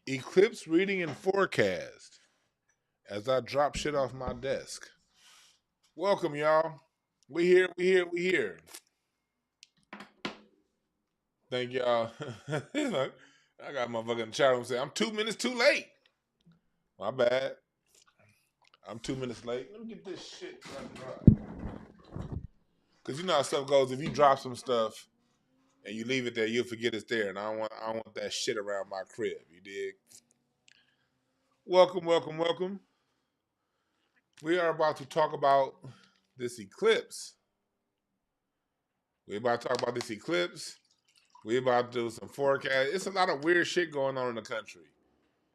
Eclipse reading and forecast as I drop shit off my desk. Welcome, y'all. We here. Thank y'all. Look, I got my fucking chat room saying I'm 2 minutes too late. My bad. I'm 2 minutes late. Let me get this shit dry. Cause you know how stuff goes. If you drop some stuff and you leave it there, you'll forget it's there. And I don't want that shit around my crib. You dig? Welcome. We are about to talk about this eclipse. We're about to talk about this eclipse. We're about to do some forecast. It's a lot of weird shit going on in the country.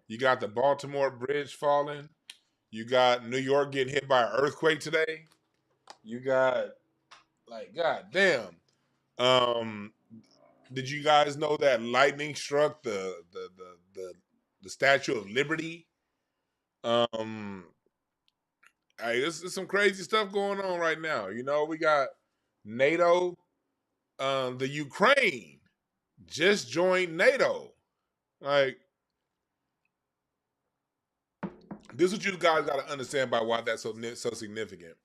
You got the Baltimore Bridge falling. You got New York getting hit by an earthquake today. You got like, god damn. Um, did you guys know that lightning struck the Statue of Liberty? Um, hey, there's some crazy stuff going on right now. You know, we got NATO. The Ukraine just joined NATO. Like, this is what you guys got to understand about why that's so significant.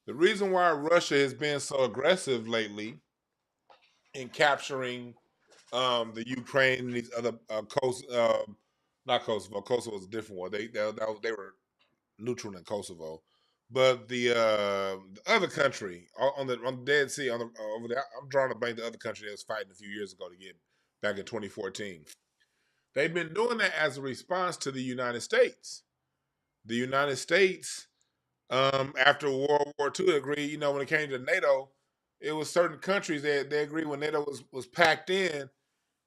The reason why Russia has been so aggressive lately in capturing the Ukraine and these other not Kosovo. Kosovo was a different one. They were neutral in Kosovo, but the other country on the Dead Sea over there. I'm drawing a blank. The other country that was fighting a few years ago to get back in 2014. They've been doing that as a response to the United States. The United States, after World War II, agreed. You know, when it came to NATO, it was certain countries that they agreed when NATO was packed in.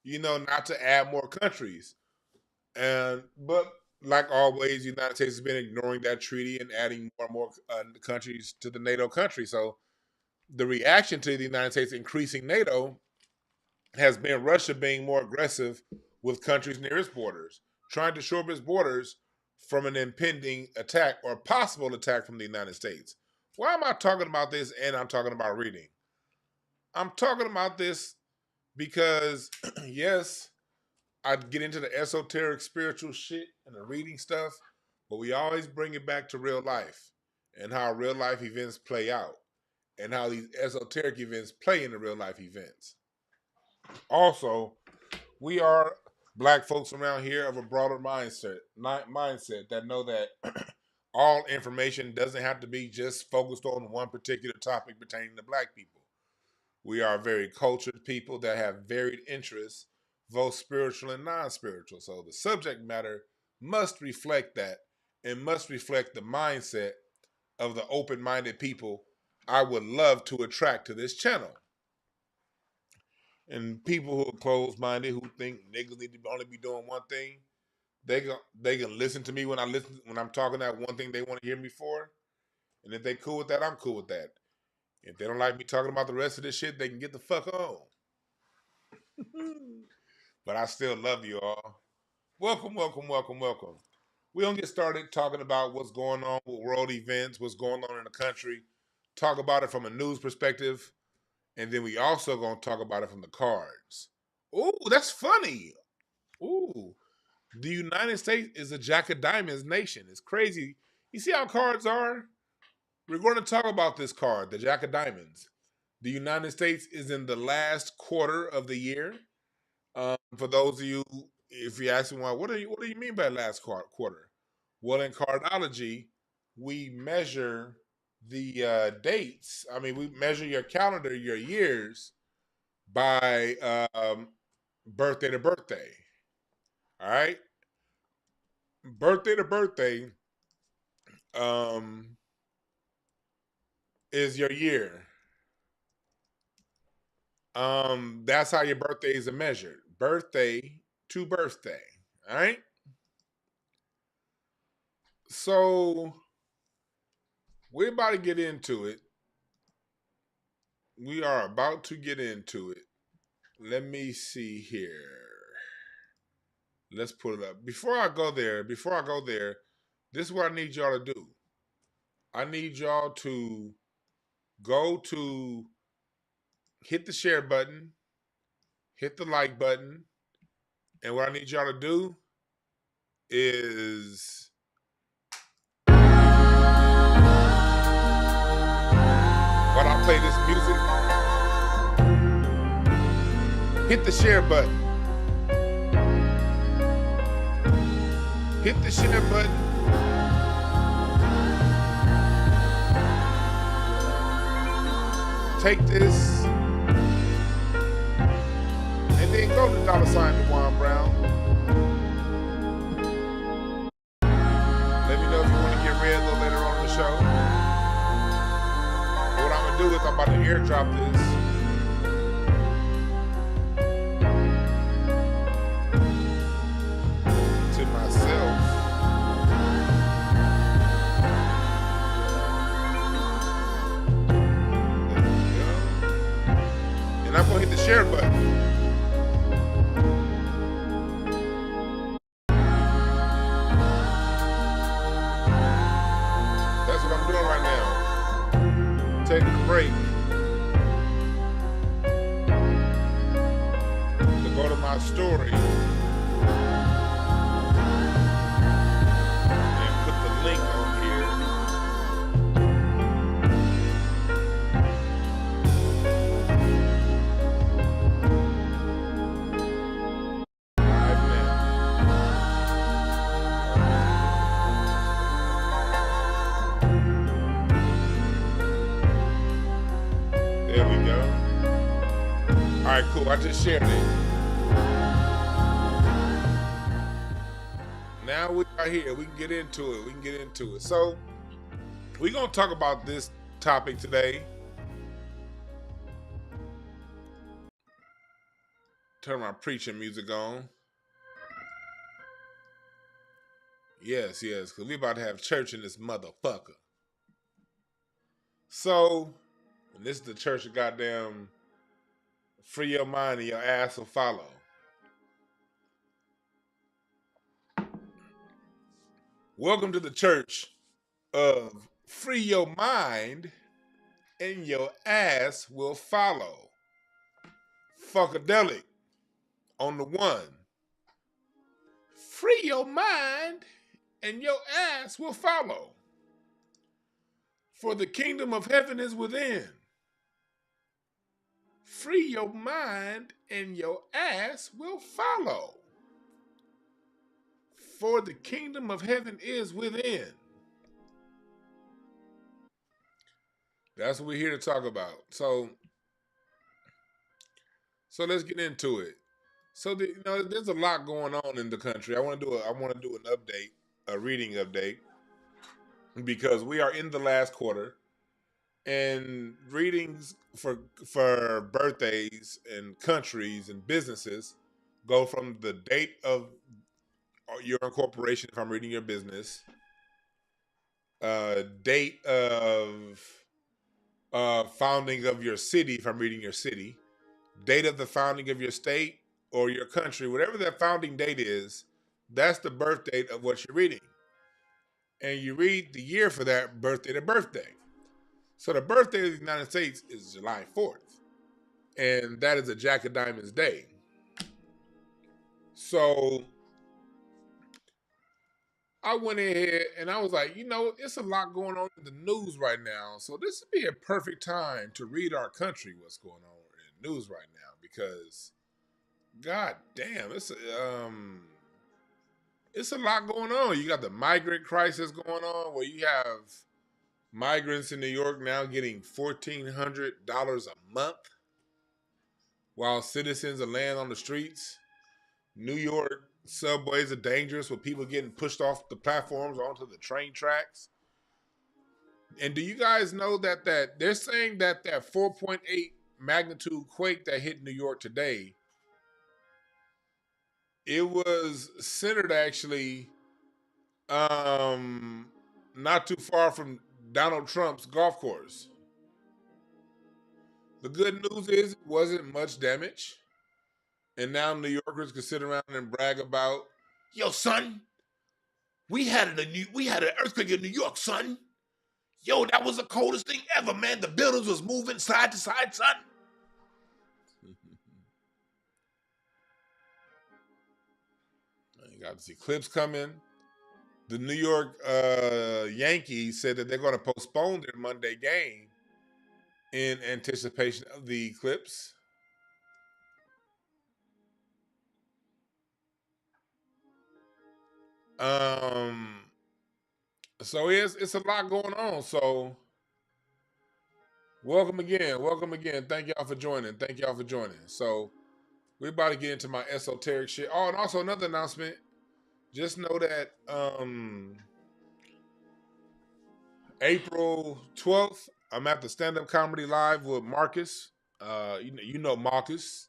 You know, not to add more countries. And but like always, the United States has been ignoring that treaty and adding more and more countries to the NATO country. So the reaction to the United States increasing NATO has been Russia being more aggressive with countries near its borders, trying to shore up its borders from an impending attack or possible attack from the United States. Why am I talking about this and I'm talking about reading? I'm talking about this because, yes, I get into the esoteric spiritual shit and the reading stuff, but we always bring it back to real life and how real life events play out and how these esoteric events play into real life events. Also, we are black folks around here of a broader mindset that know that all information doesn't have to be just focused on one particular topic pertaining to black people. We are very cultured people that have varied interests, both spiritual and non-spiritual. So the subject matter must reflect that and must reflect the mindset of the open-minded people I would love to attract to this channel. And people who are closed-minded, who think niggas need to only be doing one thing, they can listen to me when I'm talking that one thing they want to hear me for. And if they cool with that, I'm cool with that. If they don't like me talking about the rest of this shit, they can get the fuck on. But I still love you all. Welcome. We don't get started talking about what's going on with world events, what's going on in the country. Talk about it from a news perspective, and then we also gonna talk about it from the cards. Ooh, that's funny. Ooh, the United States is a Jack of Diamonds nation. It's crazy. You see how cards are? We're going to talk about this card, the Jack of Diamonds. The United States is in the last quarter of the year. For those of you, if you ask me, well, what do you mean by last quarter? Well, in cardology, we measure the dates. I mean, we measure your calendar, your years by birthday to birthday. All right, birthday to birthday um, is your year. That's how your birthdays are measured. Birthday to birthday. All right. So we're about to get into it. We are about to get into it. Let me see here. Let's put it up. Before I go there, this is what I need y'all to do. I need y'all to go to hit the share button, hit the like button, and what I need y'all to do is while I play this music, hit the share button. Hit the share button. Take this and then go to $sign Dewan Brown. Let me know if you want to get read a little later on in the show. But what I'm gonna do is I'm about to airdrop this. To myself. There we go. And I'm gonna hit the share button. That's what I'm doing right now. Taking a break to go to my story and put the link on here. Live now. There we go. All right, cool. I just shared it. Now we are here. We can get into it. So we're going to talk about this topic today. Turn my preaching music on. Yes, because we about to have church in this motherfucker. So, and this is the church of goddamn free your mind and your ass will follow. Welcome to the church of free your mind and your ass will follow. Funkadelic on the one. Free your mind and your ass will follow. For the kingdom of heaven is within. Free your mind and your ass will follow. For the kingdom of heaven is within. That's what we're here to talk about. So let's get into it. So there's a lot going on in the country. I want to do an update, a reading update, because we are in the last quarter, and readings for birthdays and countries and businesses go from the date of your incorporation, if I'm reading your business, date of founding of your city, if I'm reading your city, date of the founding of your state or your country, whatever that founding date is, that's the birth date of what you're reading. And you read the year for that birthday to birthday. So the birthday of the United States is July 4th. And that is a Jack of Diamonds day. So I went ahead and I was like, it's a lot going on in the news right now. So this would be a perfect time to read our country, what's going on in the news right now. Because, god damn, it's a lot going on. You got the migrant crisis going on where you have migrants in New York now getting $1,400 a month while citizens are laying on the streets. New York subways are dangerous with people getting pushed off the platforms onto the train tracks. And do you guys know that they're saying that 4.8 magnitude quake that hit New York today, it was centered actually not too far from Donald Trump's golf course. The good news is it wasn't much damage. And now New Yorkers can sit around and brag about, yo, son, we had an earthquake in New York, son. Yo, that was the coldest thing ever, man. The buildings was moving side to side, son. got this eclipse coming. The New York Yankees said that they're going to postpone their Monday game in anticipation of the eclipse. Um, so it's a lot going on. So welcome again, welcome again. Thank y'all for joining. Thank y'all for joining. So we're about to get into my esoteric shit. Oh, and also another announcement. Just know that April 12th, I'm at the Stand Up Comedy Live with Marcus. You know Marcus.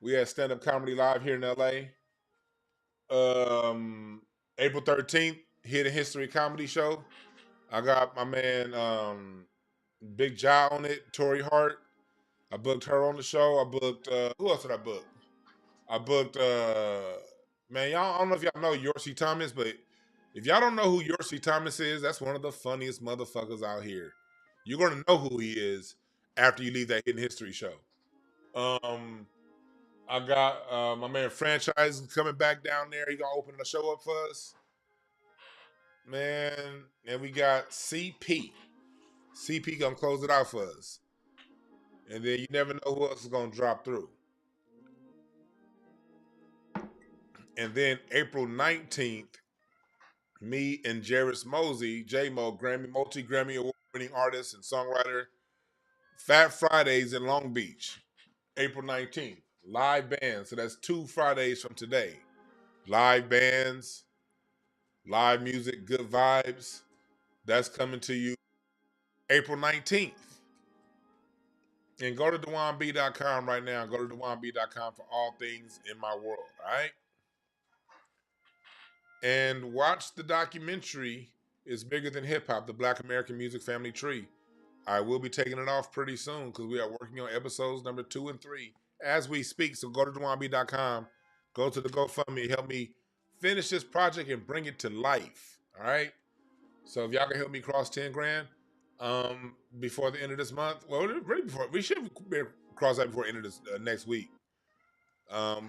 We had Stand Up Comedy Live here in LA. April 13th, Hidden History Comedy Show. I got my man Big Jai on it, Tori Hart. I booked her on the show. I booked who else did I book? I booked man, y'all, I don't know if y'all know Yorsi Thomas, but if y'all don't know who Yorsi Thomas is, that's one of the funniest motherfuckers out here. You're gonna know who he is after you leave that Hidden History show. I got my man Franchise coming back down there. He gonna open the show up for us. Man, and we got CP. CP gonna close it out for us. And then you never know who else is gonna drop through. And then April 19th, me and Jarvis Mosey, J-Mo, multi-Grammy award-winning artist and songwriter, Fat Fridays in Long Beach, April 19th. Live bands, so that's 2 Fridays from today. Live bands, live music, good vibes. That's coming to you April 19th. And go to dewanb.com right now. Go to dewanb.com for all things in my world, all right? And watch the documentary It's Bigger Than Hip Hop, the Black American Music Family Tree. I will be taking it off pretty soon because we are working on episodes number 2 and 3 as we speak. So go to dewanb.com, go to the GoFundMe, help me finish this project and bring it to life, all right? So if y'all can help me cross 10 grand before the end of this month, well, really before, we should cross that before the end of this next week.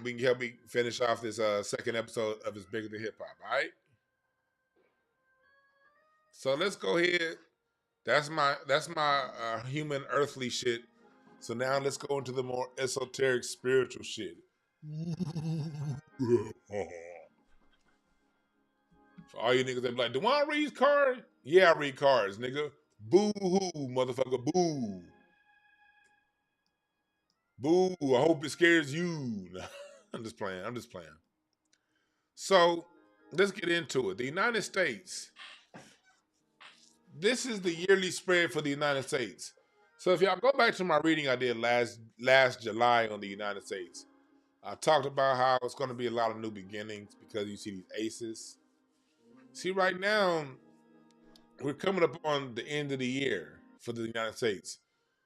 We can help me finish off this second episode of It's Bigger Than Hip Hop, all right? So let's go ahead. That's my human earthly shit. So now let's go into the more esoteric spiritual shit. For all you niggas that be like, do I read cards? Yeah, I read cards, nigga. Boo hoo, motherfucker, boo. Boo, I hope it scares you. I'm just playing. So let's get into it. The United States. This is the yearly spread for the United States. So if y'all go back to my reading I did last July on the United States, I talked about how it's going to be a lot of new beginnings because you see these aces. See, right now, we're coming up on the end of the year for the United States.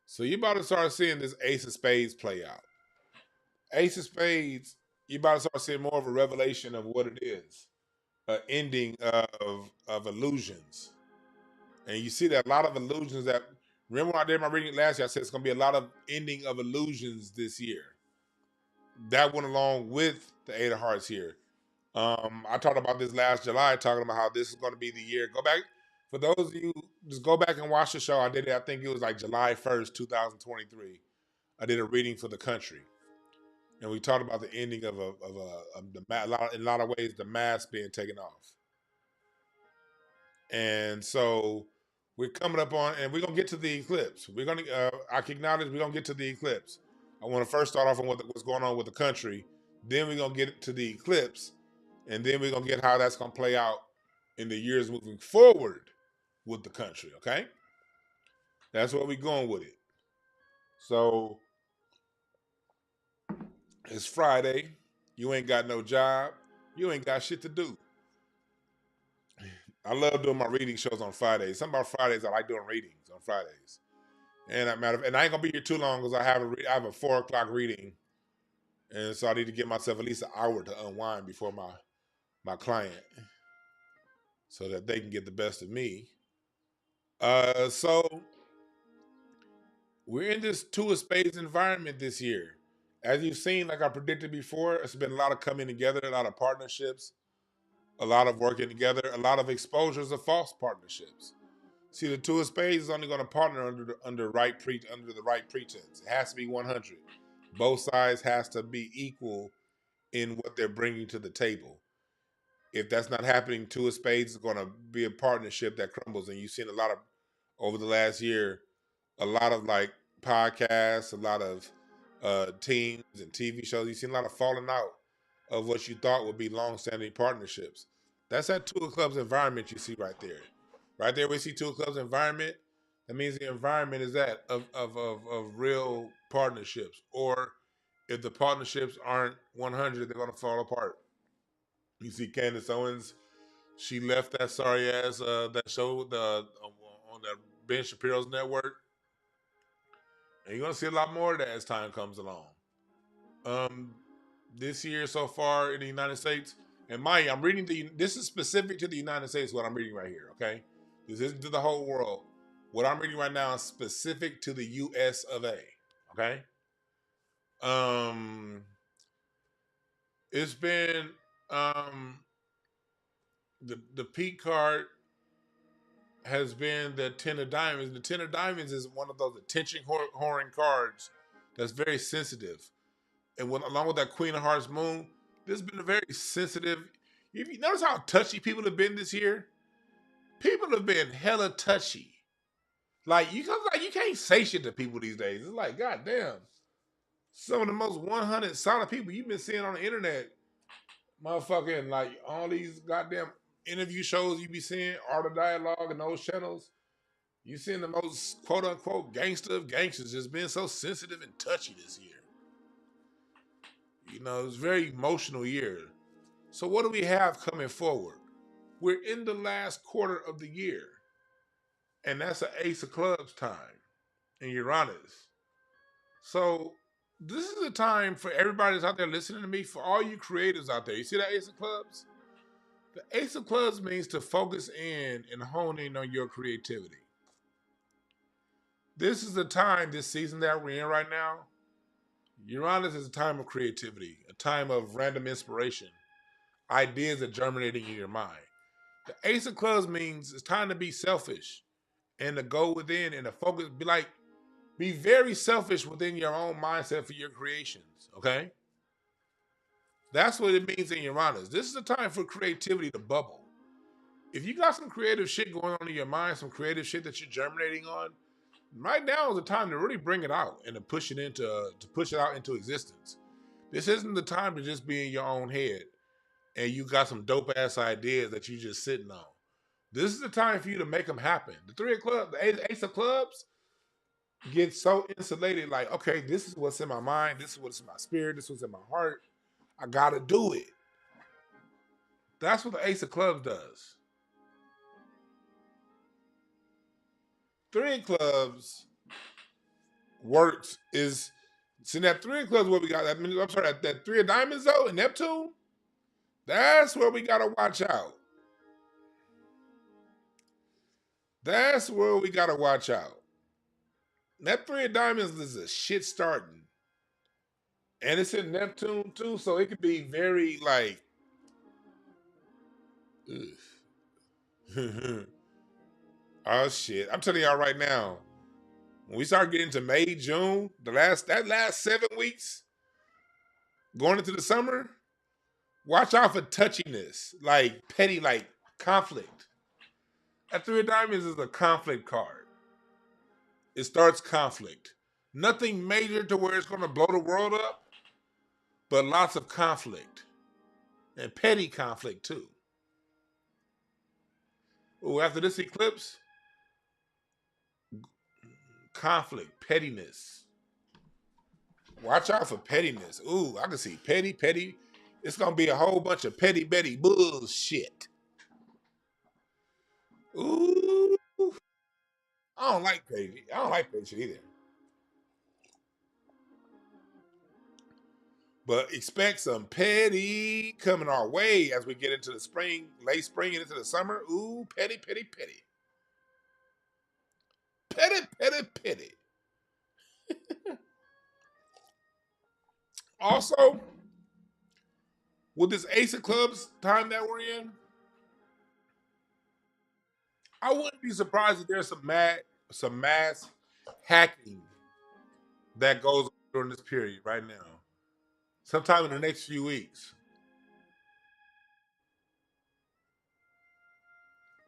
So you're about to start seeing this Ace of Spades play out. Ace of Spades, you're about to start seeing more of a revelation of what it is, an ending of illusions. And you see that a lot of illusions that, remember when I did my reading last year, I said it's going to be a lot of ending of illusions this year. That went along with the Eight of Hearts here. I talked about this last July, talking about how this is going to be the year. Go back, for those of you, just go back and watch the show. I did it, I think it was like July 1st, 2023. I did a reading for the country. And we talked about the ending of in a lot of ways, the mask being taken off. And so we're coming up on, and we're going to get to the eclipse. We're going to, I can acknowledge we're going to get to the eclipse. I want to first start off on what's going on with the country. Then we're going to get to the eclipse. And then we're going to get how that's going to play out in the years moving forward with the country, okay? That's where we're going with it. So it's Friday. You ain't got no job. You ain't got shit to do. I love doing my reading shows on Fridays. Something about Fridays, I like doing readings on Fridays. And I ain't gonna be here too long because I have a 4 o'clock reading, and so I need to give myself at least an hour to unwind before my client, so that they can get the best of me. So we're in this 2 of Spades environment this year. As you've seen, like I predicted before, it's been a lot of coming together, a lot of partnerships, a lot of working together, a lot of exposures of false partnerships. See, the two of spades is only going to partner under the right pretense. It has to be 100. Both sides has to be equal in what they're bringing to the table. If that's not happening, two of spades is going to be a partnership that crumbles. And you've seen a lot of over the last year, a lot of like podcasts, a lot of teams and TV shows. You've seen a lot of falling out of what you thought would be long-standing partnerships. That's that two of clubs environment you see right there. Right there, we see two of clubs environment. That means the environment is that of real partnerships. Or if the partnerships aren't 100, they're going to fall apart. You see Candace Owens, she left that sorry ass that show on that Ben Shapiro's network, and you're gonna see a lot more of that as time comes along. Um, this year so far in the United States, and mind you, I'm reading this is specific to the United States. What I'm reading right here, okay? This isn't to the whole world. What I'm reading right now is specific to the U.S. of A. Okay. Um, it's been the peak card has been the Ten of Diamonds. The Ten of Diamonds is one of those attention whoring cards that's very sensitive. And along with that Queen of Hearts Moon, this has been a very sensitive. If you notice how touchy people have been this year, people have been hella touchy. Like you can't say shit to people these days. It's like, goddamn, some of the most 100 solid people you've been seeing on the internet, motherfucking like all these goddamn interview shows you be seeing, Art of Dialogue and those channels. You seeing the most quote unquote gangster of gangsters just being so sensitive and touchy this year. You know, it's a very emotional year. So what do we have coming forward? We're in the last quarter of the year. And that's an Ace of Clubs time in Uranus. So this is a time for everybody that's out there listening to me, for all you creators out there. You see that Ace of Clubs? The Ace of Clubs means to focus in and hone in on your creativity. This is the time, this season that we're in right now, Uranus is a time of creativity, a time of random inspiration. Ideas are germinating in your mind. The Ace of Clubs means it's time to be selfish and to go within and to focus, be very selfish within your own mindset for your creations, okay? That's what it means in Uranus. This is a time for creativity to bubble. If you got some creative shit going on in your mind, some creative shit that you're germinating on, right now is the time to really bring it out and to push it out into existence. This isn't the time to just be in your own head and you got some dope ass ideas that you just sitting on. This is the time for you to make them happen. The Three of Clubs, the Ace of Clubs, get so insulated. Like, okay, this is what's in my mind. This is what's in my spirit. This is what's in my heart. I gotta do it. That's what the Ace of Clubs does. Three of Clubs works is see that Three of Clubs what we got. I'm sorry, that Three of Diamonds though in Neptune. That's where we gotta watch out. That's where we gotta watch out. That Three of Diamonds is a shit starting. And it's in Neptune too, so it could be very like oh shit. I'm telling y'all right now, when we start getting to May, June, that last 7 weeks, going into the summer, watch out for touchiness, like petty, like conflict. That Three of Diamonds is a conflict card. It starts conflict. Nothing major to where it's going to blow the world up, but lots of conflict. And petty conflict, too. Oh, after this eclipse, conflict, pettiness. Watch out for pettiness. Ooh, I can see petty. It's going to be a whole bunch of petty Betty bullshit. Ooh. I don't like petty. I don't like petty shit either. But expect some petty coming our way as we get into the spring, late spring and into the summer. Ooh, petty. Petty. Also, with this Ace of Clubs time that we're in, I wouldn't be surprised if there's some mass hacking that goes on during this period right now. Sometime in the next few weeks.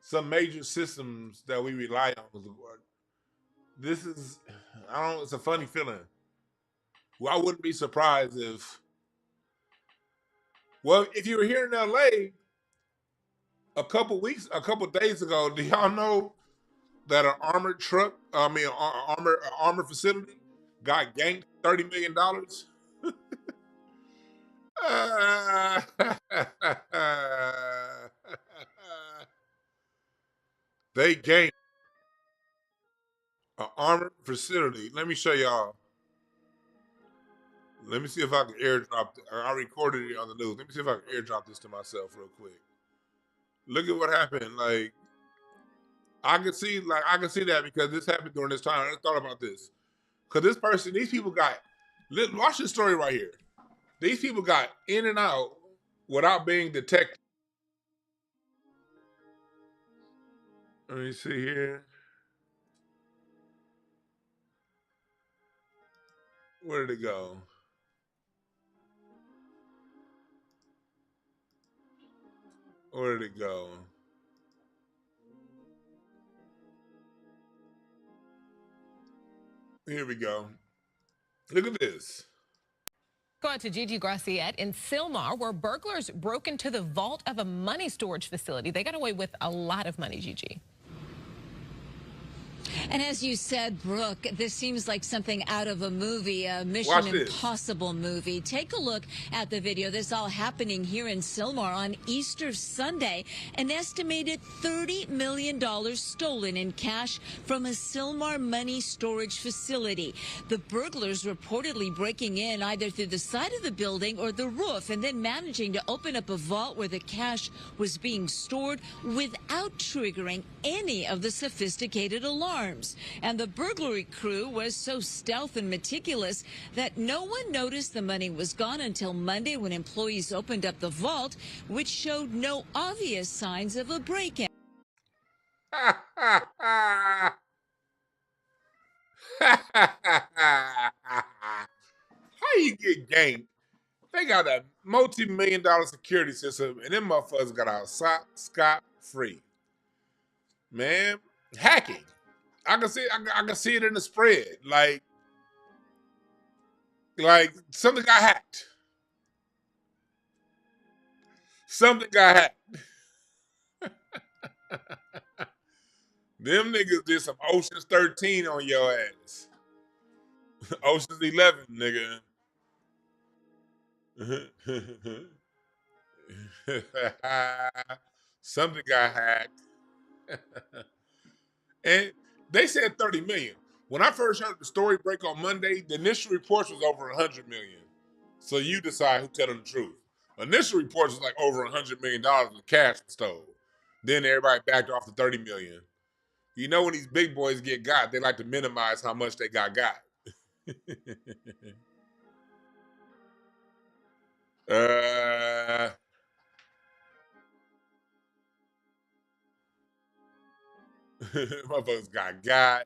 Some major systems that we rely on. This is, I don't know, it's a funny feeling. Well, I wouldn't be surprised if, well, if you were here in LA a couple days ago, do y'all know that an armored truck, armored facility got ganked $30 million? They ganked an armored facility. Let me show y'all. Let me see if I can airdrop. I recorded it on the news. Let me see if I can airdrop this to myself real quick. Look at what happened. Like I can see that because this happened during this time. I thought about this because these people got. Watch this story right here. These people got in and out without being detected. Let me see here. Where did it go? Where did it go? Here we go. Look at this. Go out to Gigi Graciette in Sylmar, where burglars broke into the vault of a money storage facility. They got away with a lot of money, Gigi. And as you said, Brooke, this seems like something out of a movie, a Mission Impossible movie. Take a look at the video. This all happening here in Sylmar on Easter Sunday. An estimated $30 million stolen in cash from a Sylmar money storage facility. The burglars reportedly breaking in either through the side of the building or the roof and then managing to open up a vault where the cash was being stored without triggering any of the sophisticated alarms. And the burglary crew was so stealth and meticulous that no one noticed the money was gone until Monday when employees opened up the vault, which showed no obvious signs of a break-in. How you get ganked? They got a multi-million-dollar security system, and them motherfuckers got out scot free. Man, hacking. I can see. I can see it in the spread. Like something got hacked. Something got hacked. Them niggas did some Ocean's 13 on your ass. Ocean's 11, nigga. Something got hacked. And they said 30 million. When I first heard the story break on Monday, the initial reports was over 100 million. So you decide who's telling the truth. Initial reports was like over $100 million in cash stole. Then everybody backed off to 30 million. You know when these big boys get got, they like to minimize how much they got. uh, motherfuckers got.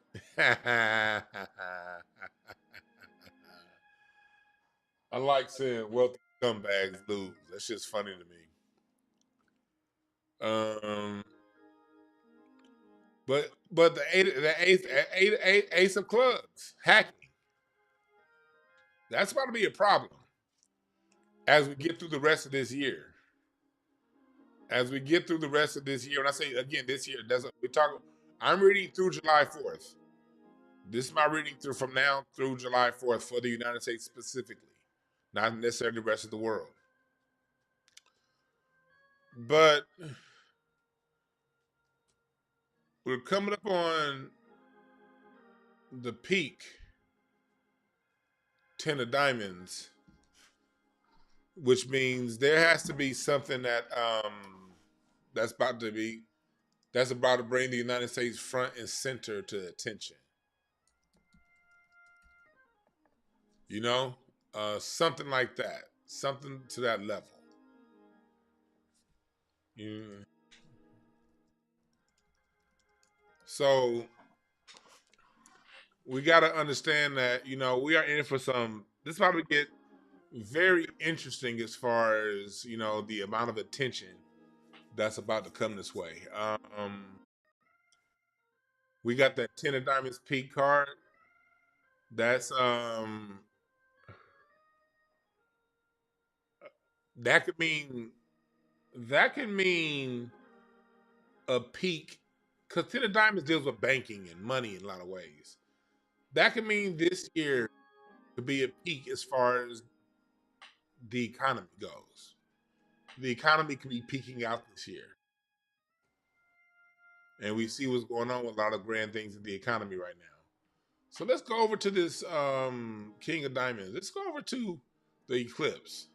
I like seeing wealthy scumbags lose. That's just funny to me. Um, but the ace of clubs hacking. That's about to be a problem as we get through the rest of this year. As we get through the rest of this year, and I say again, this year doesn't. We talk. I'm reading through July 4th. This is my reading through from now through July 4th for the United States specifically, not necessarily the rest of the world. But we're coming up on the peak 10 of diamonds, which means there has to be something that's about to bring the United States front and center to attention. You know? Something like that. Something to that level. So we got to understand that, we are in for some. This probably get very interesting as far as, the amount of attention that's about to come this way. We got that 10 of diamonds peak card. That's that could mean a peak, because 10 of diamonds deals with banking and money in a lot of ways. That could mean this year could be a peak as far as the economy goes. The economy could be peaking out this year. And we see what's going on with a lot of grand things in the economy right now. So let's go over to this King of Diamonds. Let's go over to the eclipse.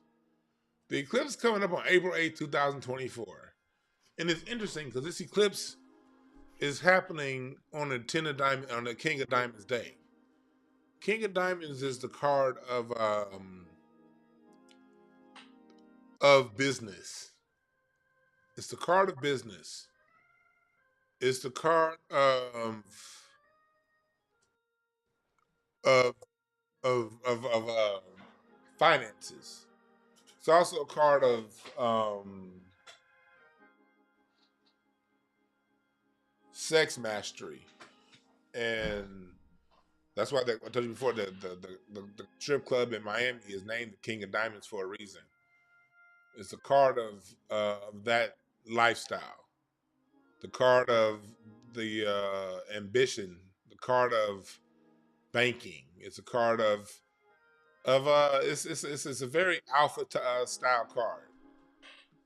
The eclipse is coming up on April 8th, 2024. And it's interesting because this eclipse is happening on the King of Diamonds day. King of Diamonds is the card of business. It's the card of business. It's the card of finances. It's also a card of sex mastery, and that's why I told you before the strip club in Miami is named the King of Diamonds for a reason. It's a card of that lifestyle, the card of the ambition, the card of banking. It's a card of it's a very alpha style card.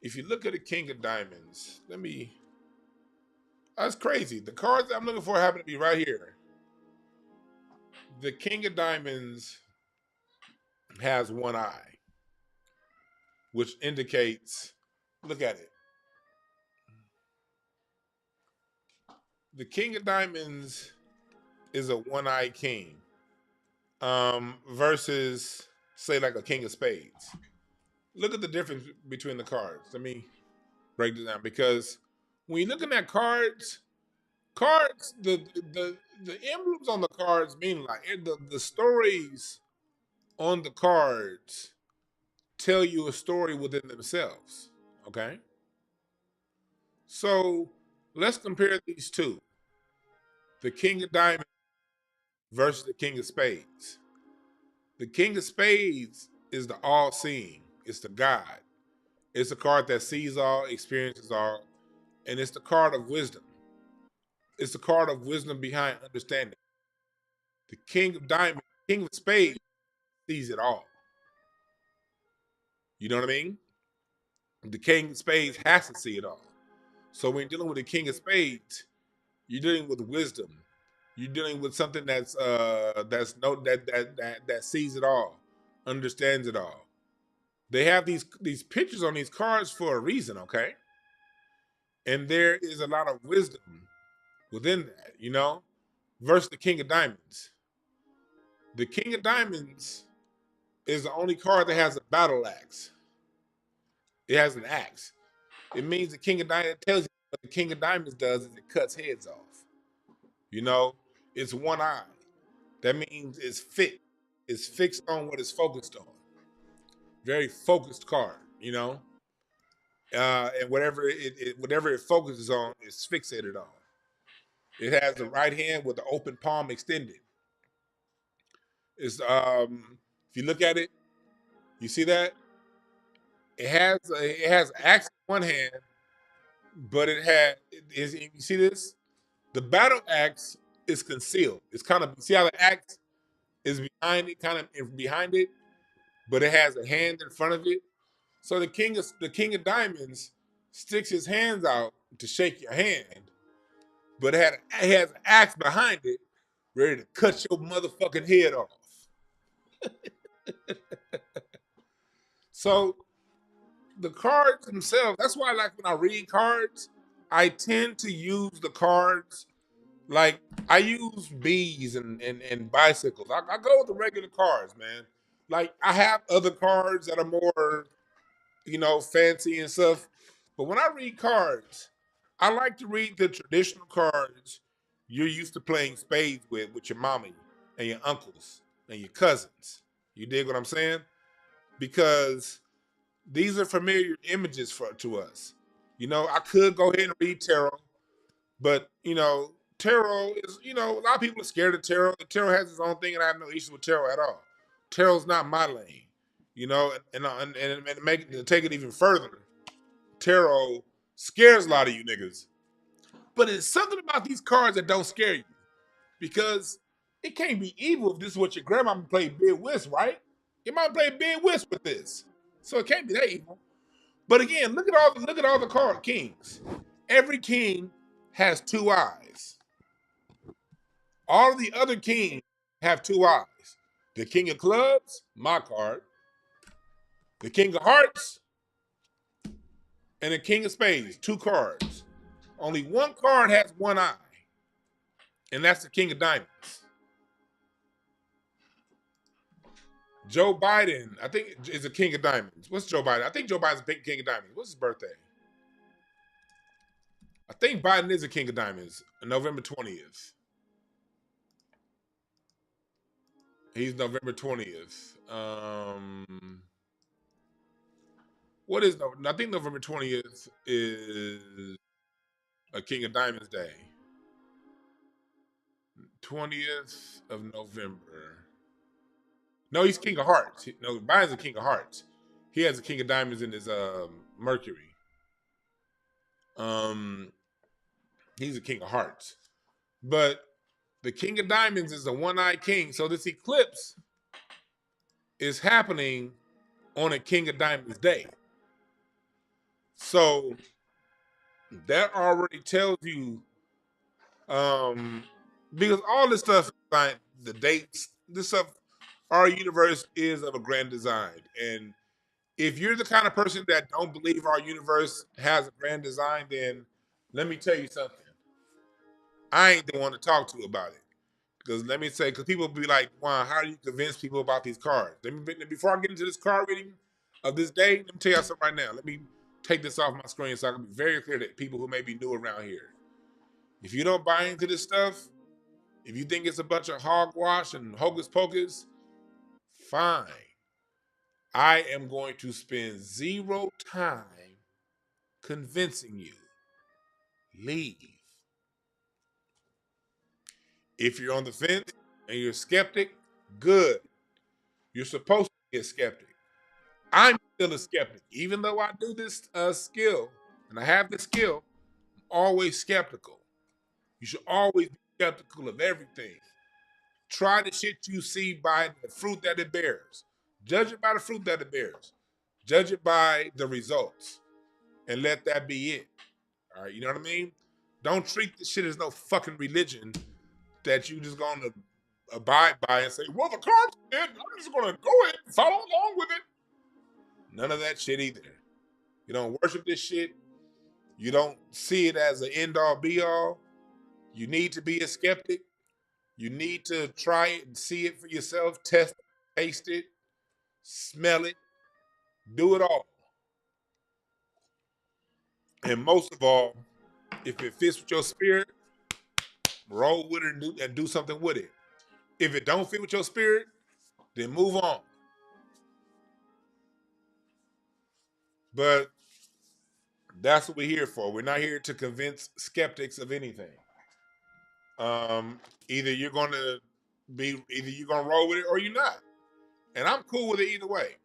If you look at the King of Diamonds, that's crazy. The cards that I'm looking for happen to be right here. The King of Diamonds has one eye, which indicates, look at it. The King of Diamonds is a one-eyed king, versus, say, like a King of Spades. Look at the difference between the cards. Let me break this down, because when you're looking at cards, the emblems on the cards mean like the stories on the cards tell you a story within themselves. Okay, so let's compare these two: the King of Diamonds versus the King of Spades. The King of Spades is the all-seeing. It's the God. It's a card that sees all, experiences all, and it's the card of wisdom. It's the card of wisdom behind understanding. The King of Diamonds, King of Spades, sees it all. You know what I mean? The King of Spades has to see it all. So when you're dealing with the King of Spades, you're dealing with wisdom. You're dealing with something that sees it all, understands it all. They have these pictures on these cards for a reason, okay? And there is a lot of wisdom within that, versus the King of Diamonds. The King of Diamonds is the only card that has a battle axe. It has an axe. It means the King of Diamonds tells you what the King of Diamonds does is it cuts heads off. It's one eye. That means it's fixed on what it's focused on. Very focused card, and whatever it focuses on, it's fixated on. It has the right hand with the open palm extended. It's if you look at it, you see that it has axe in one hand, but you see this? The battle axe is concealed. It's kind of, see how the axe is behind it, but it has a hand in front of it. So the king of diamonds sticks his hands out to shake your hand, but it has an axe behind it, ready to cut your motherfucking head off. So the cards themselves, that's why, like, when I read cards, I tend to use the cards like I use bees and bicycles. I go with the regular cards, man. Like I have other cards that are more, fancy and stuff. But when I read cards, I like to read the traditional cards you're used to playing spades with your mommy and your uncles and your cousins. You dig what I'm saying? Because these are familiar images to us. I could go ahead and read tarot, but tarot is, a lot of people are scared of tarot. And tarot has its own thing, and I have no issue with tarot at all. Tarot's not my lane, to take it even further, tarot scares a lot of you niggas. But it's something about these cards that don't scare you, because it can't be evil if this is what your grandma played bid whist, right? Your mom played bid whist with this, so it can't be that evil. But again, look at all the card kings. Every king has two eyes. All of the other kings have two eyes. The king of clubs, my card. The king of hearts, and the king of spades, two cards. Only one card has one eye, and that's the king of diamonds. Joe Biden, I think, is the king of diamonds. What's Joe Biden? I think Joe Biden's the king of diamonds. What's his birthday? I think Biden is the king of diamonds, November 20th. He's November 20th. What is I think November 20th is a King of Diamonds Day. 20th of November. No, he's King of Hearts. No, Biden's a King of Hearts. He has a King of Diamonds in his Mercury. He's a King of Hearts. But the King of Diamonds is a one-eyed king. So this eclipse is happening on a King of Diamonds day. So that already tells you, because all this stuff, like the dates, this stuff, our universe is of a grand design. And if you're the kind of person that don't believe our universe has a grand design, then let me tell you something. I ain't the one to talk to about it. Because because people be like, wow, how do you convince people about these cards? Before I get into this card reading of this day, let me tell you something right now. Let me take this off my screen so I can be very clear to people who may be new around here. If you don't buy into this stuff, if you think it's a bunch of hogwash and hocus pocus, fine. I am going to spend zero time convincing you. Leave. If you're on the fence and you're a skeptic, good. You're supposed to be a skeptic. I'm still a skeptic. Even though I do this skill, and I have this skill, I'm always skeptical. You should always be skeptical of everything. Try the shit you see by the fruit that it bears. Judge it by the fruit that it bears. Judge it by the results. And let that be it. All right, you know what I mean? Don't treat this shit as no fucking religion that you just gonna abide by and say, well, the cards did. I'm just gonna go ahead and follow along with it. None of that shit either. You don't worship this shit. You don't see it as an end all be all. You need to be a skeptic. You need to try it and see it for yourself. Test it, taste it, smell it, do it all. And most of all, if it fits with your spirit, roll with it and do something with it. If it don't fit with your spirit, then move on. But that's what we're here for. We're not here to convince skeptics of anything. Either you're gonna roll with it or you're not. And I'm cool with it either way.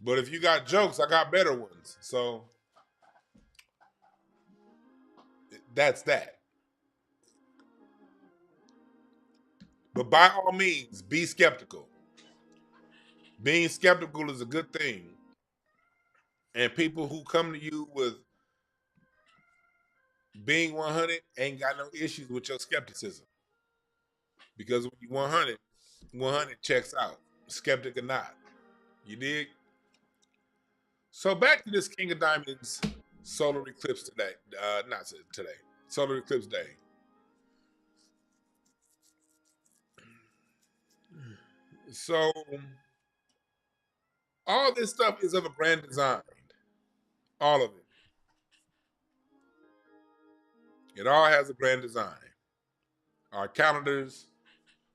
But if you got jokes, I got better ones. So that's that. But by all means, be skeptical. Being skeptical is a good thing. And people who come to you with being 100 ain't got no issues with your skepticism. Because when you 100, 100 checks out, skeptic or not. You dig? So back to this King of Diamonds solar eclipse today. Not today. Solar eclipse day. So all this stuff is of a grand design. All of it. It all has a grand design. Our calendars.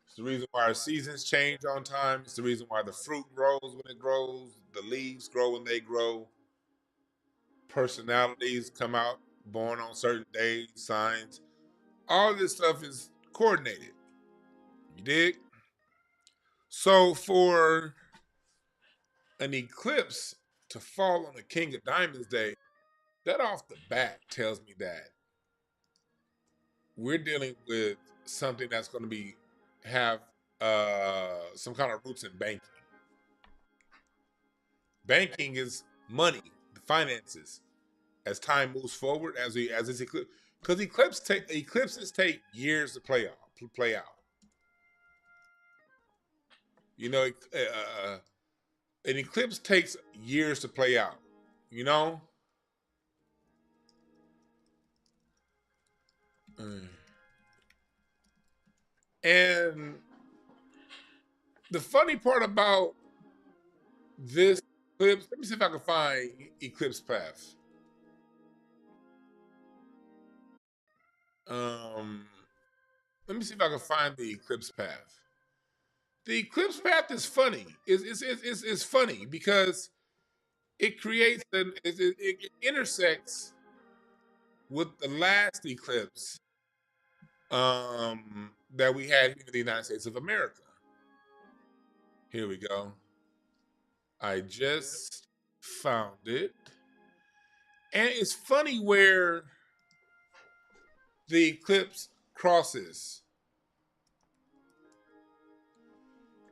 It's the reason why our seasons change on time. It's the reason why the fruit grows when it grows. The leaves grow when they grow. Personalities come out, born on certain days, signs. All this stuff is coordinated. You dig? So for an eclipse to fall on the King of Diamonds Day, that off the bat tells me that we're dealing with something that's going to have some kind of roots in banking. Banking is money, the finances. As time moves forward, as this eclipse, because eclipses take years to play out. You know, an eclipse takes years to play out. You know. And the funny part about this eclipse, let me see if I can find eclipse path. Let me see if I can find the eclipse path. The eclipse path is funny. It's funny because it creates it intersects with the last eclipse that we had here in the United States of America. Here we go. I just found it. And it's funny where the eclipse crosses.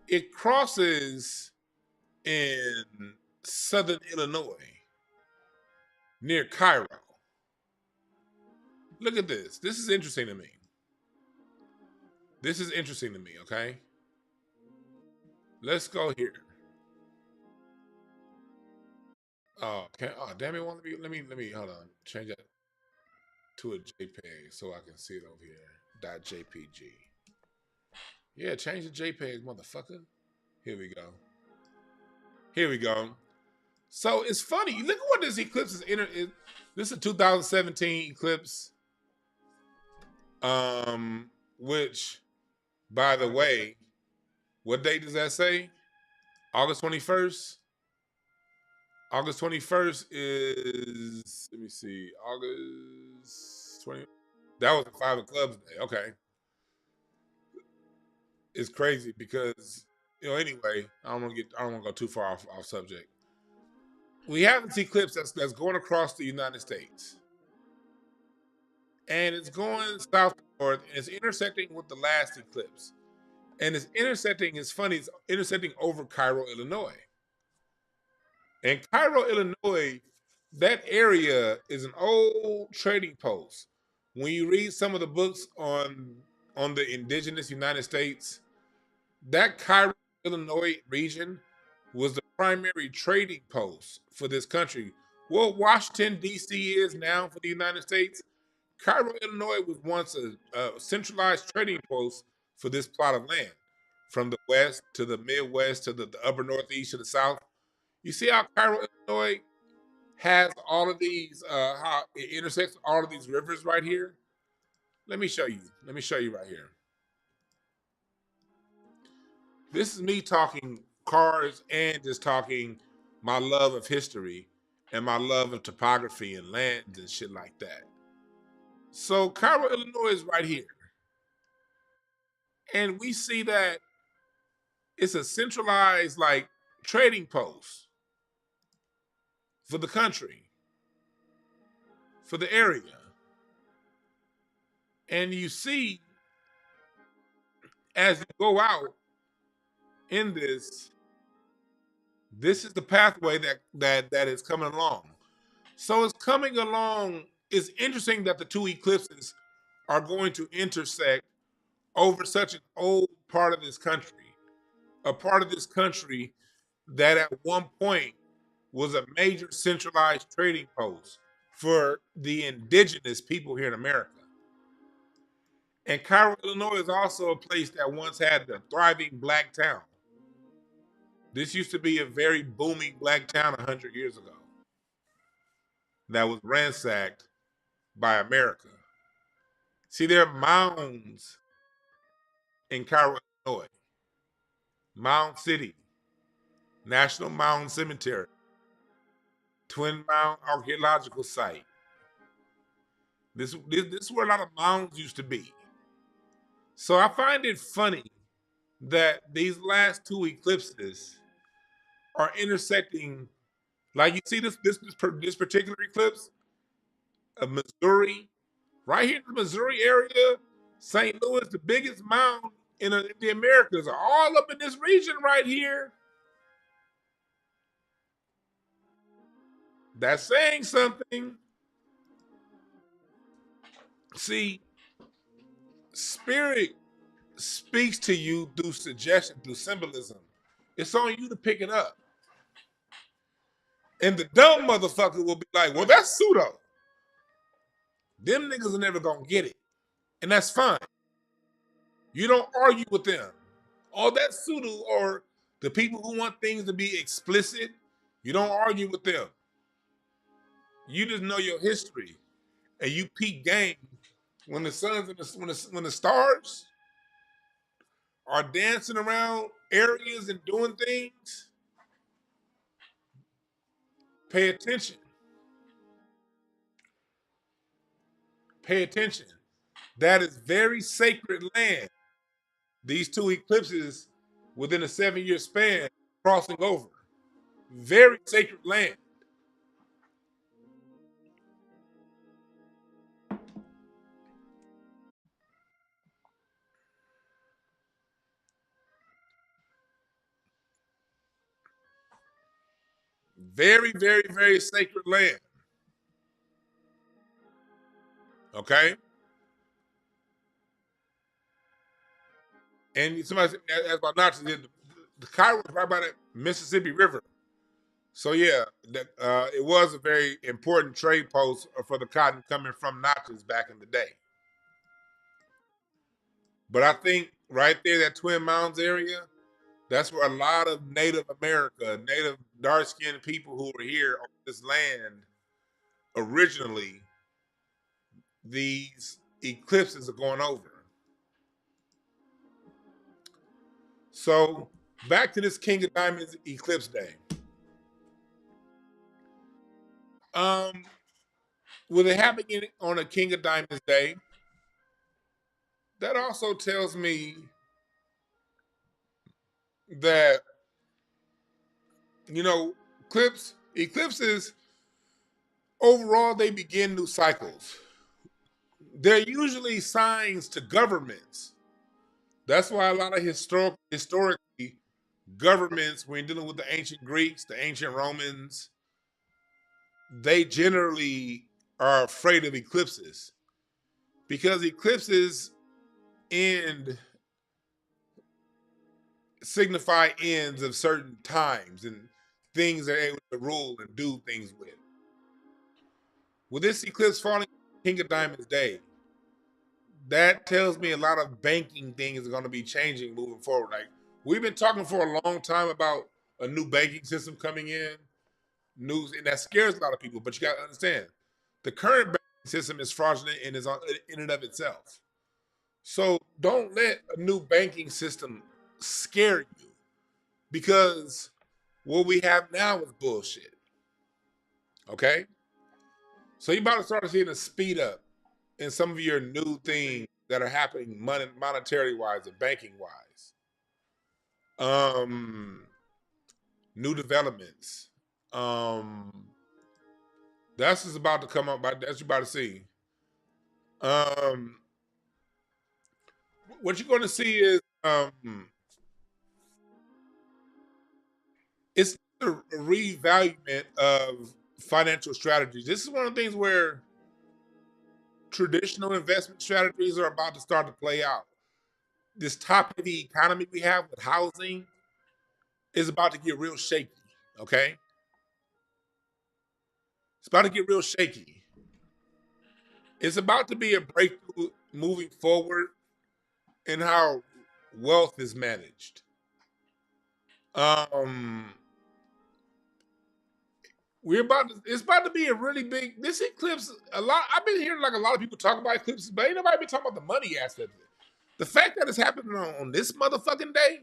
It crosses in southern Illinois, near Cairo. Look at this. This is interesting to me. Okay? Let's go here. Oh, okay. Oh, damn it. Let me hold on. Change that to a JPEG so I can see it over here. .jpg. Yeah, change the JPEG, motherfucker. Here we go. So it's funny. Look at what this eclipse is. This is a 2017 eclipse. Which, by the way, what date does that say? August 21st. August 21st is, let me see, August 20. That was a 5 of Clubs day. Okay. It's crazy because, anyway, I don't want to go too far off subject. We have this eclipse that's going across the United States. And it's going south to north, and it's intersecting with the last eclipse. And it's intersecting over Cairo, Illinois. And Cairo, Illinois, that area is an old trading post. When you read some of the books on the indigenous United States, that Cairo, Illinois region was the primary trading post for this country. What Washington, D.C. is now for the United States, Cairo, Illinois was once a centralized trading post for this plot of land, from the west to the Midwest to the upper Northeast to the South. You see how Cairo, Illinois has all of these, how it intersects all of these rivers right here? Let me show you. Right here. This is me talking cars and just talking my love of history and my love of topography and lands and shit like that. So Cairo, Illinois is right here. And we see that it's a centralized trading post for the country, for the area. And you see, as you go out in this is the pathway that is coming along. So it's coming along. It's interesting that the two eclipses are going to intersect over such an old part of this country, a part of this country that at one point was a major centralized trading post for the indigenous people here in America. And Cairo, Illinois is also a place that once had a thriving black town. This used to be a very booming black town 100 years ago that was ransacked by America. See, there are mounds in Cairo, Illinois, Mound City, National Mound Cemetery, Twin Mound Archaeological Site. This is where a lot of mounds used to be. So I find it funny that these last two eclipses are intersecting. Like you see this particular eclipse of Missouri, right here in the Missouri area, St. Louis, the biggest mound in the Americas are all up in this region right here. That's saying something. See, spirit speaks to you through suggestion, through symbolism. It's on you to pick it up. And the dumb motherfucker will be like, well, that's pseudo. Them niggas are never gonna get it. And that's fine. You don't argue with them. All that pseudo or the people who want things to be explicit, you don't argue with them. You just know your history. And you peak game when the suns and when the stars are dancing around areas and doing things. Pay attention. Pay attention. That is very sacred land. These two eclipses within a 7-year span crossing over. Very sacred land. Very, very, very sacred land. Okay? And somebody asked about notches. The Cairo is right by the Mississippi River. So yeah, it was a very important trade post for the cotton coming from Natchez back in the day. But I think right there, that Twin Mountains area, that's where a lot of Native America, Native dark-skinned people who were here on this land originally, these eclipses are going over. So back to this King of Diamonds eclipse day. With it happening on a King of Diamonds day, that also tells me that, you know, eclipses overall, they begin new cycles. They're usually signs to governments. That's why a lot of historically governments, when dealing with the ancient Greeks, the ancient Romans, they generally are afraid of eclipses because eclipses signify ends of certain times and things they're able to rule and do things with. With this eclipse falling King of Diamonds Day, that tells me a lot of banking things are going to be changing moving forward. Like, we've been talking for a long time about a new banking system coming in, and that scares a lot of people. But you got to understand, the current banking system is fraudulent and is in and of itself. So don't let a new banking system scare you, because what we have now is bullshit. Okay? So you're about to start seeing a speed up in some of your new things that are happening monetary wise and banking wise. New developments. That's just about to come up. That's you're about to see. What you're going to see is it's a reevaluation of financial strategies. This is one of the things where traditional investment strategies are about to start to play out. This top-heavy economy we have with housing is about to get real shaky, okay? It's about to get real shaky. It's about to be a breakthrough moving forward in how wealth is managed. It's about to be a really big this eclipse. I've been hearing like a lot of people talk about eclipses, but ain't nobody been talking about the money aspect of it. The fact that it's happening on this motherfucking day,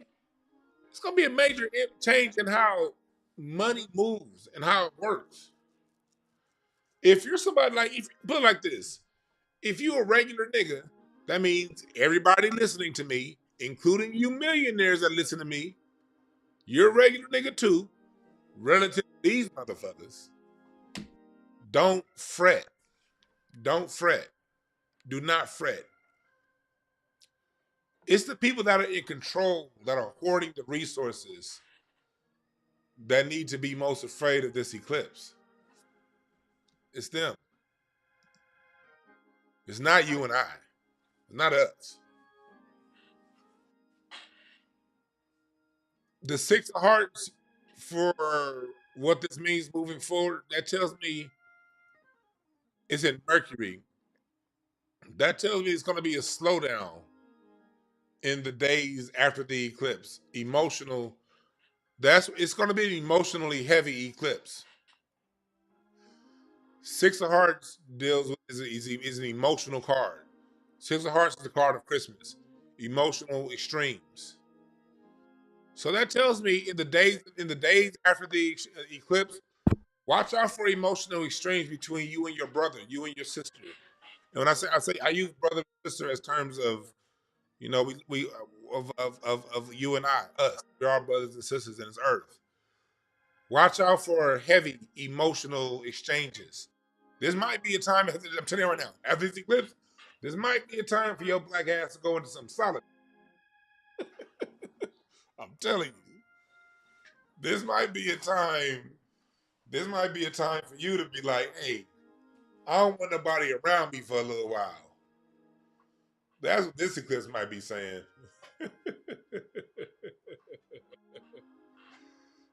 it's gonna be a major change in how money moves and how it works. If you're somebody like, if put it like this, if you're a regular nigga, that means everybody listening to me, including you millionaires that listen to me, you're a regular nigga too, relative to these motherfuckers. Don't fret. Don't fret. Do not fret. It's the people that are in control, that are hoarding the resources, that need to be most afraid of this eclipse. It's them. It's not you and I. It's not us. The Six of Hearts, for what this means moving forward, that tells me it's in Mercury. That tells me it's going to be a slowdown in the days after the eclipse. It's going to be an emotionally heavy eclipse. Six of Hearts is an emotional card. Six of Hearts is the card of Christmas, emotional extremes. So that tells me in the days after the eclipse, watch out for emotional exchange between you and your brother, you and your sister. And when I use brother and sister as terms of, we of you and us. We're our brothers and sisters in this earth. Watch out for heavy emotional exchanges. This might be a time. I'm telling you right now. After this eclipse, this might be a time for your black ass to go into some solid. I'm telling you, this might be a time. This might be a time for you to be like, hey, I don't want nobody around me for a little while. That's what this eclipse might be saying.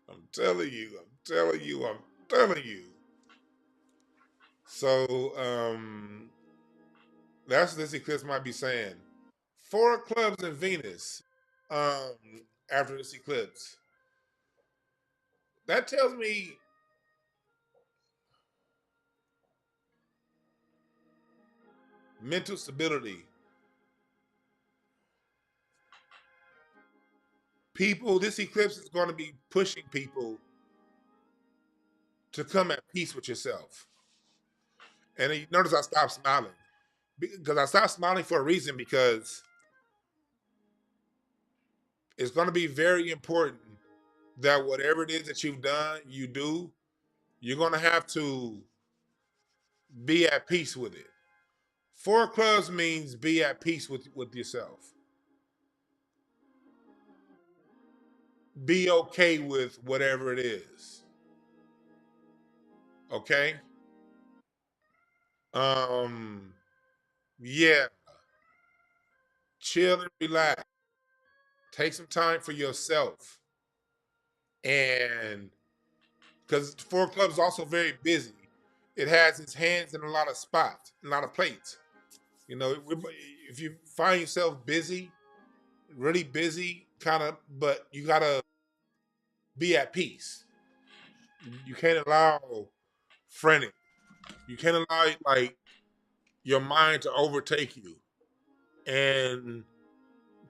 I'm telling you, I'm telling you, I'm telling you. So that's what this eclipse might be saying. Four of clubs in Venus um, after this eclipse. That tells me mental stability. This eclipse is going to be pushing people to come at peace with yourself. And you notice I stopped smiling. Because I stopped smiling for a reason, because it's going to be very important that whatever it is that you've done, you're going to have to be at peace with it. Four of clubs means be at peace with yourself. Be okay with whatever it is. Okay? Um, yeah. Chill and relax. Take some time for yourself. And because Four of Clubs is also very busy. It has its hands in a lot of spots, a lot of plates. You know, if you find yourself busy, really busy, kind of, but you gotta be at peace. You can't allow frantic. You can't allow like your mind to overtake you and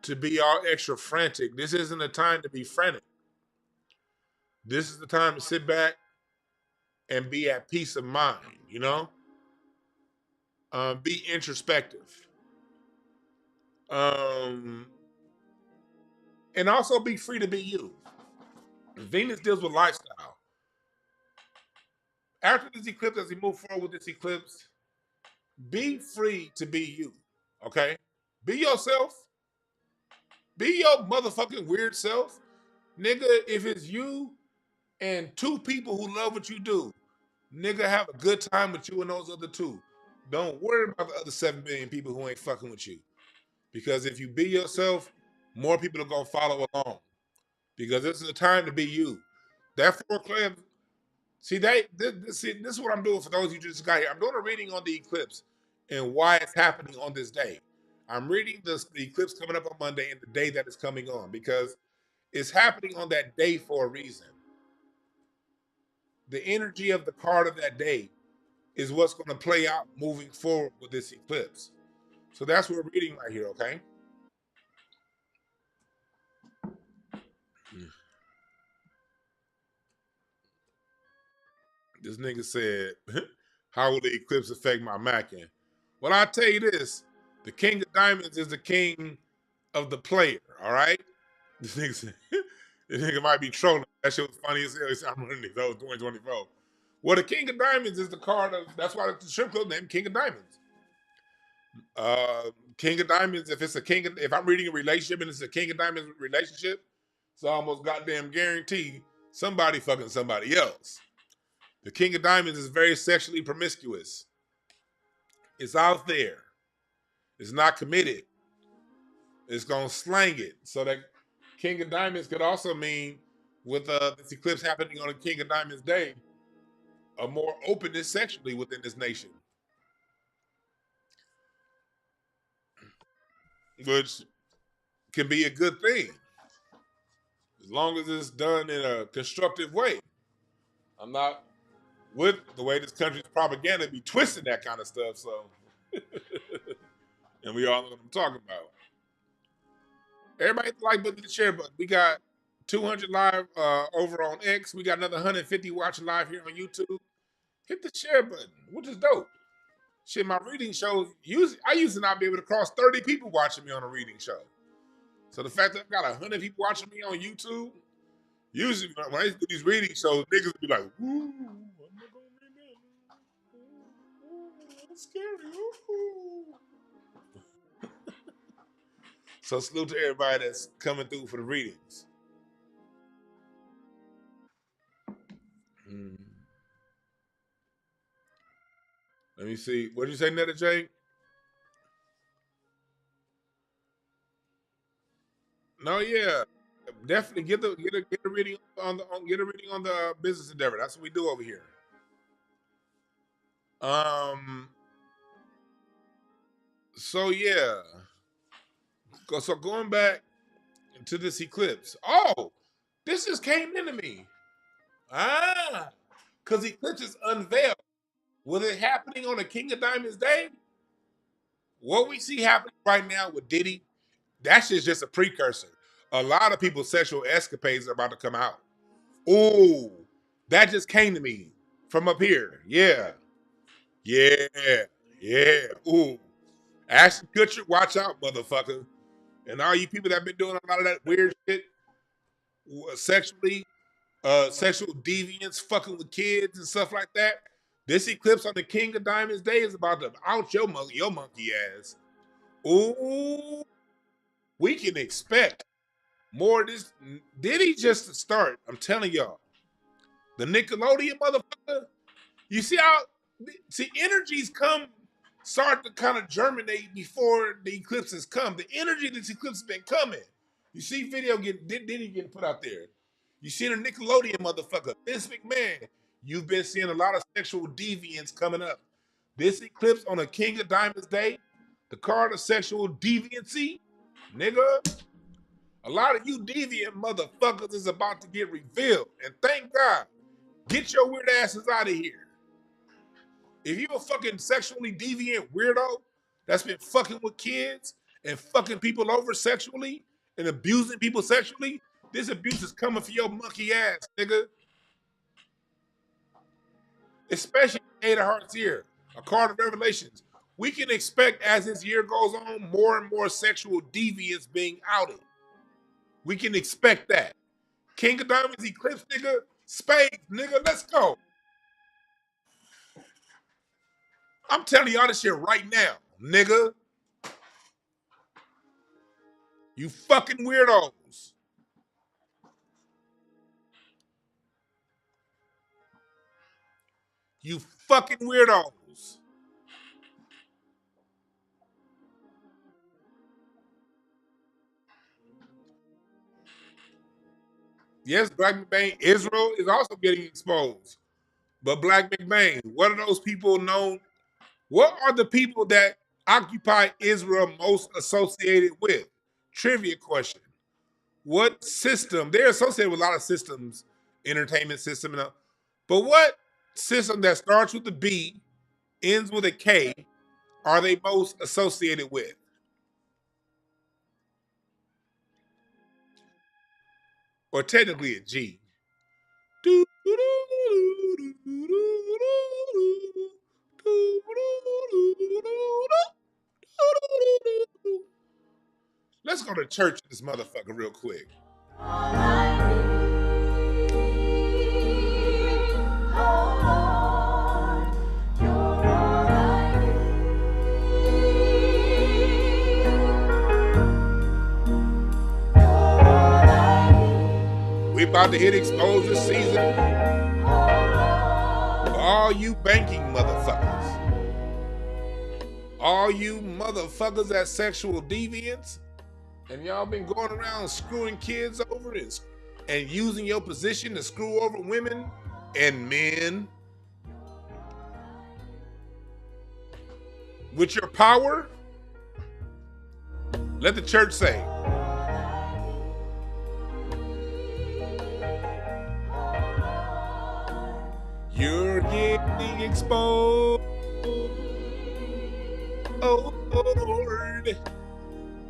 to be all extra frantic. This isn't a time to be frantic. This is the time to sit back and be at peace of mind. Be introspective. Um, and also be free to be you. Venus deals with lifestyle. After this eclipse, as we move forward with this eclipse, be free to be you. Okay? Be yourself. Be your motherfucking weird self. Nigga, if it's you and two people who love what you do, nigga, have a good time with you and those other two. Don't worry about the other 7 billion people who ain't fucking with you. Because if you be yourself, more people are gonna follow along. Because this is the time to be you. That four club. This is what I'm doing for those of you who just got here. I'm doing a reading on the eclipse and why it's happening on this day. I'm reading the eclipse coming up on Monday and the day that it's coming on, because is happening on that day for a reason. The energy of the card of that day is what's going to play out moving forward with this eclipse. So that's what we're reading right here, okay? This nigga said, how will the eclipse affect my macking? Well, I'll tell you this. The king of diamonds is the king of the player, all right? This nigga said, this nigga might be trolling. That shit was funny as hell. He said, I'm running these. That was 2024. Well, the king of diamonds is the card of, that's why the strip club named King of Diamonds. King of Diamonds, if it's a king of, if I'm reading a relationship and it's a King of Diamonds relationship, it's almost goddamn guaranteed somebody fucking somebody else. The King of Diamonds is very sexually promiscuous. It's out there. It's not committed. It's gonna slang it. So that King of Diamonds could also mean, with this eclipse happening on a King of Diamonds day, a more openness sexually within this nation, which can be a good thing as long as it's done in a constructive way. I'm not with the way this country's propaganda be twisting that kind of stuff. So, and we all know what I'm talking about. Everybody hit the like button, the share button. We got 200 live over on X. We got another 150 watching live here on YouTube. Hit the share button, which is dope. Shit, my reading shows, I used to not be able to cross 30 people watching me on a reading show. So the fact that I've got 100 people watching me on YouTube, usually when I used to do these reading shows, niggas would be like, ooh, I'm not gonna read that. Ooh, that's scary. Ooh. So salute to everybody that's coming through for the readings. Let me see. What did you say, Netta Jake? No, yeah, definitely get a reading on the business endeavor. That's what we do over here. So yeah. So going back to this eclipse. Oh, this just came into me. Because eclipse is unveiled. With it happening on the King of Diamonds day, what we see happening right now with Diddy, that's just a precursor. A lot of people's sexual escapades are about to come out. Ooh, that just came to me from up here. Yeah. Ooh. Ashton Kutcher, watch out, motherfucker. And all you people that have been doing a lot of that weird shit sexually, sexual deviance, fucking with kids and stuff like that. This eclipse on the King of Diamonds day is about to out your monkey ass. Ooh, we can expect more of this. Diddy just to start. I'm telling y'all, the Nickelodeon motherfucker. You see how energies start to kind of germinate before the eclipses come. The energy of this eclipse has been coming. You see video Diddy getting put out there. You see the Nickelodeon motherfucker, Vince McMahon. You've been seeing a lot of sexual deviance coming up. This eclipse on a King of Diamonds day, the card of sexual deviancy, nigga. A lot of you deviant motherfuckers is about to get revealed. And thank God, get your weird asses out of here. If you're a fucking sexually deviant weirdo that's been fucking with kids and fucking people over sexually and abusing people sexually, this abuse is coming for your monkey ass, nigga. Especially Eight of Hearts here, a card of revelations. We can expect as this year goes on, more and more sexual deviance being outed. We can expect that. King of Diamonds, Eclipse, nigga, Spades, nigga, let's go. I'm telling y'all this shit right now, nigga. You fucking weirdos. You fucking weirdos. Yes, Black McBain, Israel is also getting exposed. But Black McBain, what are those people known? What are the people that occupy Israel most associated with? Trivia question. What system? They're associated with a lot of systems, entertainment system, but what system that starts with a B, ends with a K, are they most associated with? Or technically a G. Let's go to church with this motherfucker real quick. We about to hit exposure season. All you banking motherfuckers. All you motherfuckers that sexual deviants. And y'all been going around screwing kids over and using your position to screw over women and men. With your power, let the church say. You're getting exposed. Oh Lord.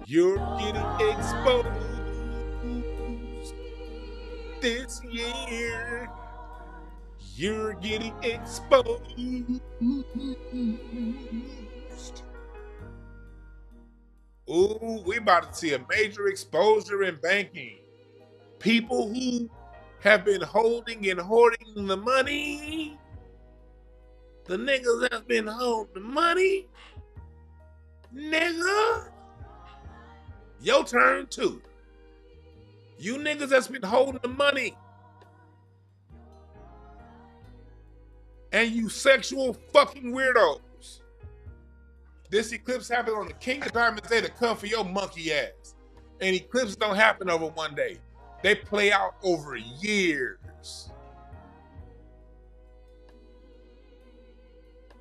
You're getting exposed this year. You're getting exposed. Ooh, we about to see a major exposure in banking. People who have been holding and hoarding the money. The niggas that's been holding the money. Nigga. Your turn too. You niggas that's been holding the money. And you sexual fucking weirdos. This eclipse happened on the King of Diamonds Day to come for your monkey ass. And eclipses don't happen over one day. They play out over years.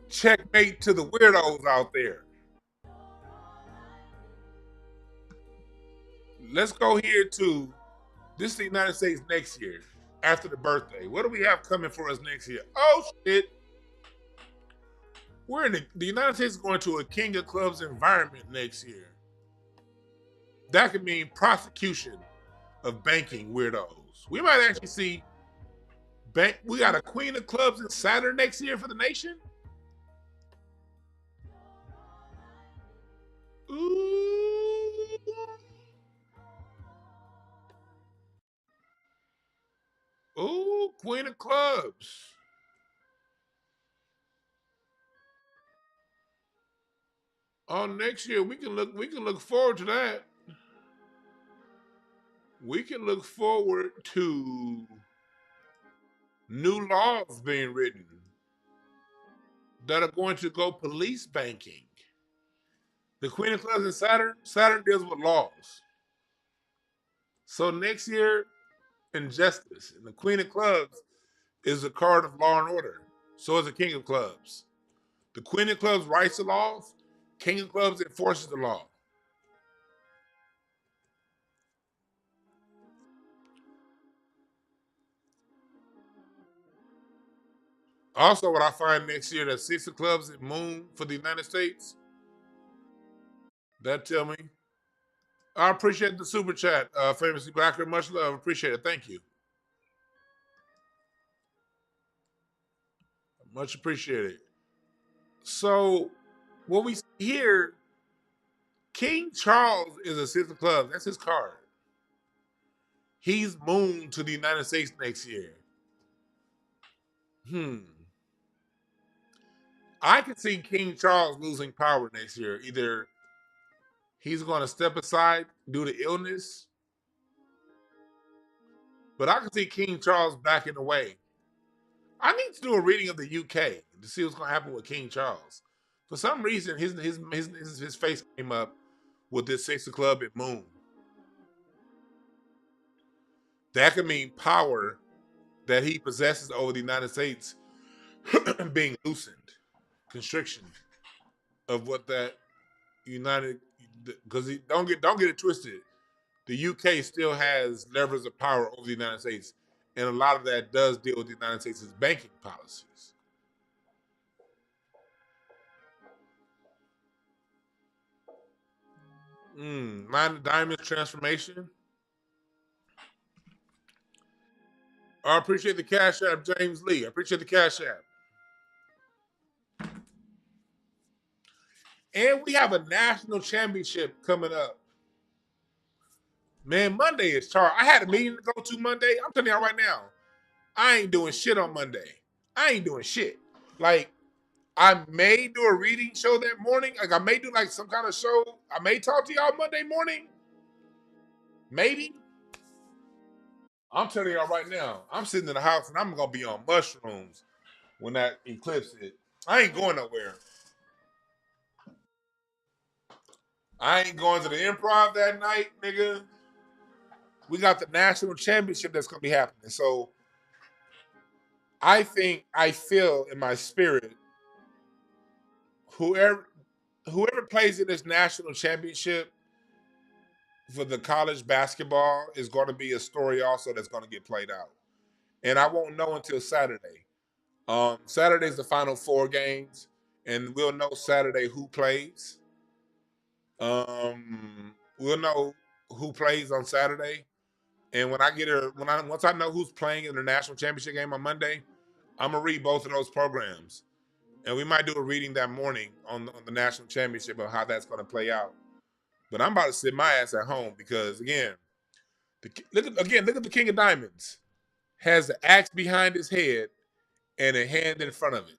Checkmate to the weirdos out there. Let's go here to, this is the United States next year, after the birthday. What do we have coming for us next year? Oh shit. We're in the United States is going to a King of Clubs environment next year. That could mean prosecution of banking weirdos. We might actually see we got a Queen of Clubs in Saturn next year for the nation. Ooh. Ooh, Queen of Clubs. Next year we can look forward to that. We can look forward to new laws being written that are going to go police banking. The Queen of Clubs and Saturn deals with laws. So next year, injustice. And the Queen of Clubs is the card of law and order. So is the King of Clubs. The Queen of Clubs writes the laws. King of Clubs enforces the law. Also, what I find next year, that Six of Clubs at Moon for the United States. That tell me. I appreciate the super chat, Famously Blacker. Much love. Appreciate it. Thank you. Much appreciated. So, what we see here, King Charles is a Six of Clubs. That's his card. He's Moon to the United States next year. I can see King Charles losing power next year. Either he's going to step aside due to illness, but I can see King Charles backing away. I need to do a reading of the UK to see what's going to happen with King Charles. For some reason, his face came up with this Six of Clubs at Moon. That could mean power that he possesses over the United States being loosened. Constriction of what that United, because don't get it twisted. the UK still has levers of power over the United States, and a lot of that does deal with the United States' banking policies. Mind the Diamond's transformation. I appreciate the Cash App, James Lee. I appreciate the Cash App. And we have a national championship coming up. Man, Monday is charged. I had a meeting to go to Monday. I'm telling y'all right now, I ain't doing shit on Monday. I ain't doing shit. Like, I may do a reading show that morning. Like, I may do like some kind of show. I may talk to y'all Monday morning. Maybe. I'm telling y'all right now, I'm sitting in the house and I'm gonna be on mushrooms when that eclipse hit. I ain't going nowhere. I ain't going to the Improv that night, nigga. We got the national championship that's gonna be happening. So I feel in my spirit, whoever plays in this national championship for the college basketball is going to be a story also that's going to get played out. And I won't know until Saturday. Saturday's the final 4 games, and we'll know Saturday who plays. We'll know who plays on Saturday. And when I get once I know who's playing in the national championship game on Monday, I'm gonna read both of those programs, and we might do a reading that morning on the national championship of how that's going to play out. But I'm about to sit my ass at home because again, look at the King of Diamonds has the axe behind his head and a hand in front of it.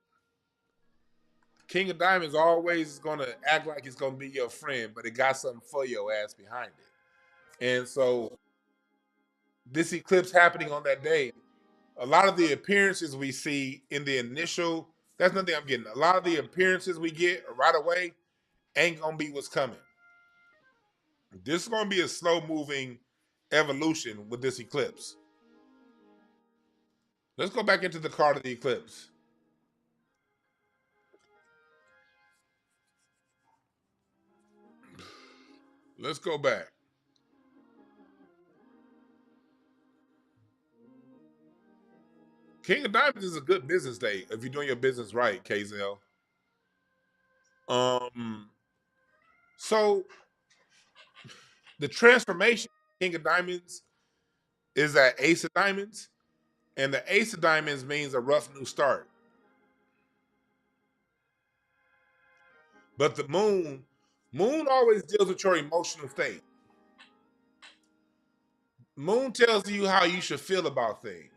King of Diamonds always is going to act like it's going to be your friend, but it got something for your ass behind it. And so this eclipse happening on that day, a lot of the appearances we see in the initial, that's nothing I'm getting. A lot of the appearances we get right away ain't going to be what's coming. This is going to be a slow moving evolution with this eclipse. Let's go back into the card of the eclipse. Let's go back. King of Diamonds is a good business day if you're doing your business right, KZL. So the transformation King of Diamonds is that Ace of Diamonds, and the Ace of Diamonds means a rough new start. But the moon always deals with your emotional state. Moon tells you how you should feel about things.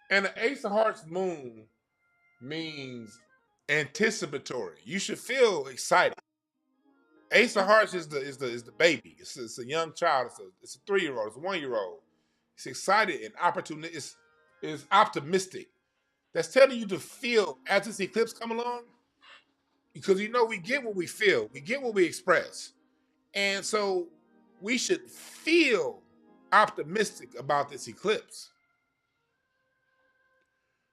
And the Ace of Hearts moon means anticipatory. You should feel excited. Ace of Hearts is the baby. It's a young child. It's a 3-year-old. It's a 1-year-old. It's excited and opportunistic. It's optimistic. That's telling you to feel as this eclipse come along, because we get what we feel. We get what we express. And so we should feel optimistic about this eclipse.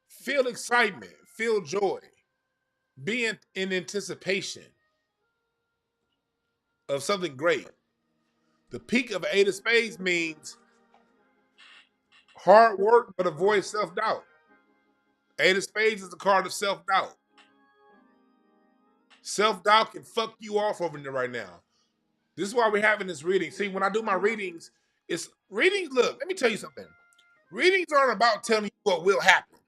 Feel excitement. Feel joy. Be in anticipation of something great. The peak of 8 of Spades means hard work, but avoid self-doubt. 8 of Spades is the card of self-doubt. Self-doubt can fuck you off over there right now. This is why we're having this reading. See, when I do my readings, look, let me tell you something. Readings aren't about telling you what will happen.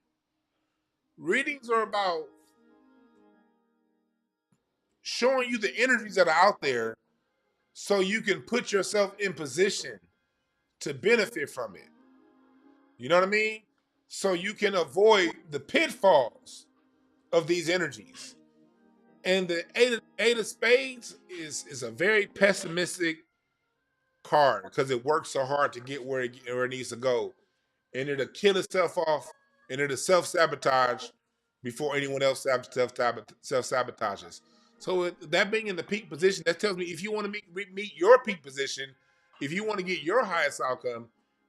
Readings are about showing you the energies that are out there so you can put yourself in position to benefit from it. You know what I mean? So you can avoid the pitfalls of these energies. And the eight of Spades is a very pessimistic card because it works so hard to get where it needs to go. And it'll kill itself off and it'll self-sabotage before anyone else self-sabotages. So that being in the peak position, that tells me if you want to meet your peak position, if you want to get your highest outcome,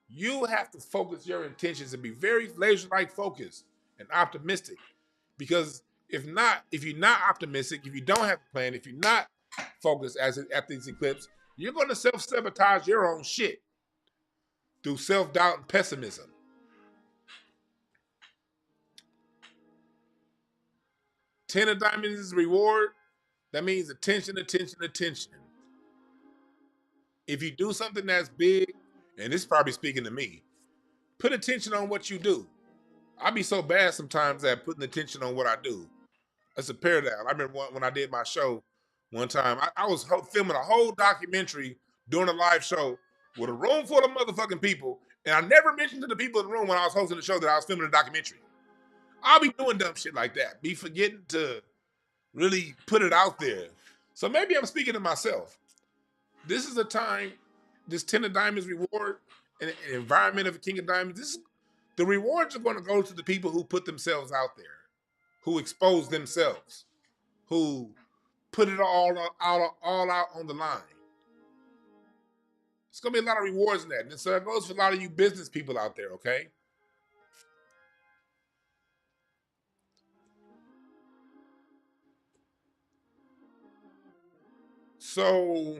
you have to focus your intentions and be very laser-like focused and optimistic. Because if you're not optimistic, if you don't have a plan, if you're not focused at this eclipse, You're going to self-sabotage your own shit through self-doubt and pessimism. 10 of diamonds is reward. That means attention, attention, attention. If you do something that's big, and this is probably speaking to me, put attention on what you do. I be so bad sometimes at putting attention on what I do. It's a paradox. I remember when I did my show one time, I was filming a whole documentary doing a live show with a room full of motherfucking people, and I never mentioned to the people in the room when I was hosting the show that I was filming a documentary. I'll be doing dumb shit like that. Be forgetting to really put it out there. So maybe I'm speaking to myself. This is a time, this 10 of diamonds reward, and an environment of a king of diamonds, the rewards are going to go to the people who put themselves out there, who expose themselves, who put it all out on the line. It's going to be a lot of rewards in that. And so it goes for a lot of you business people out there, okay? So,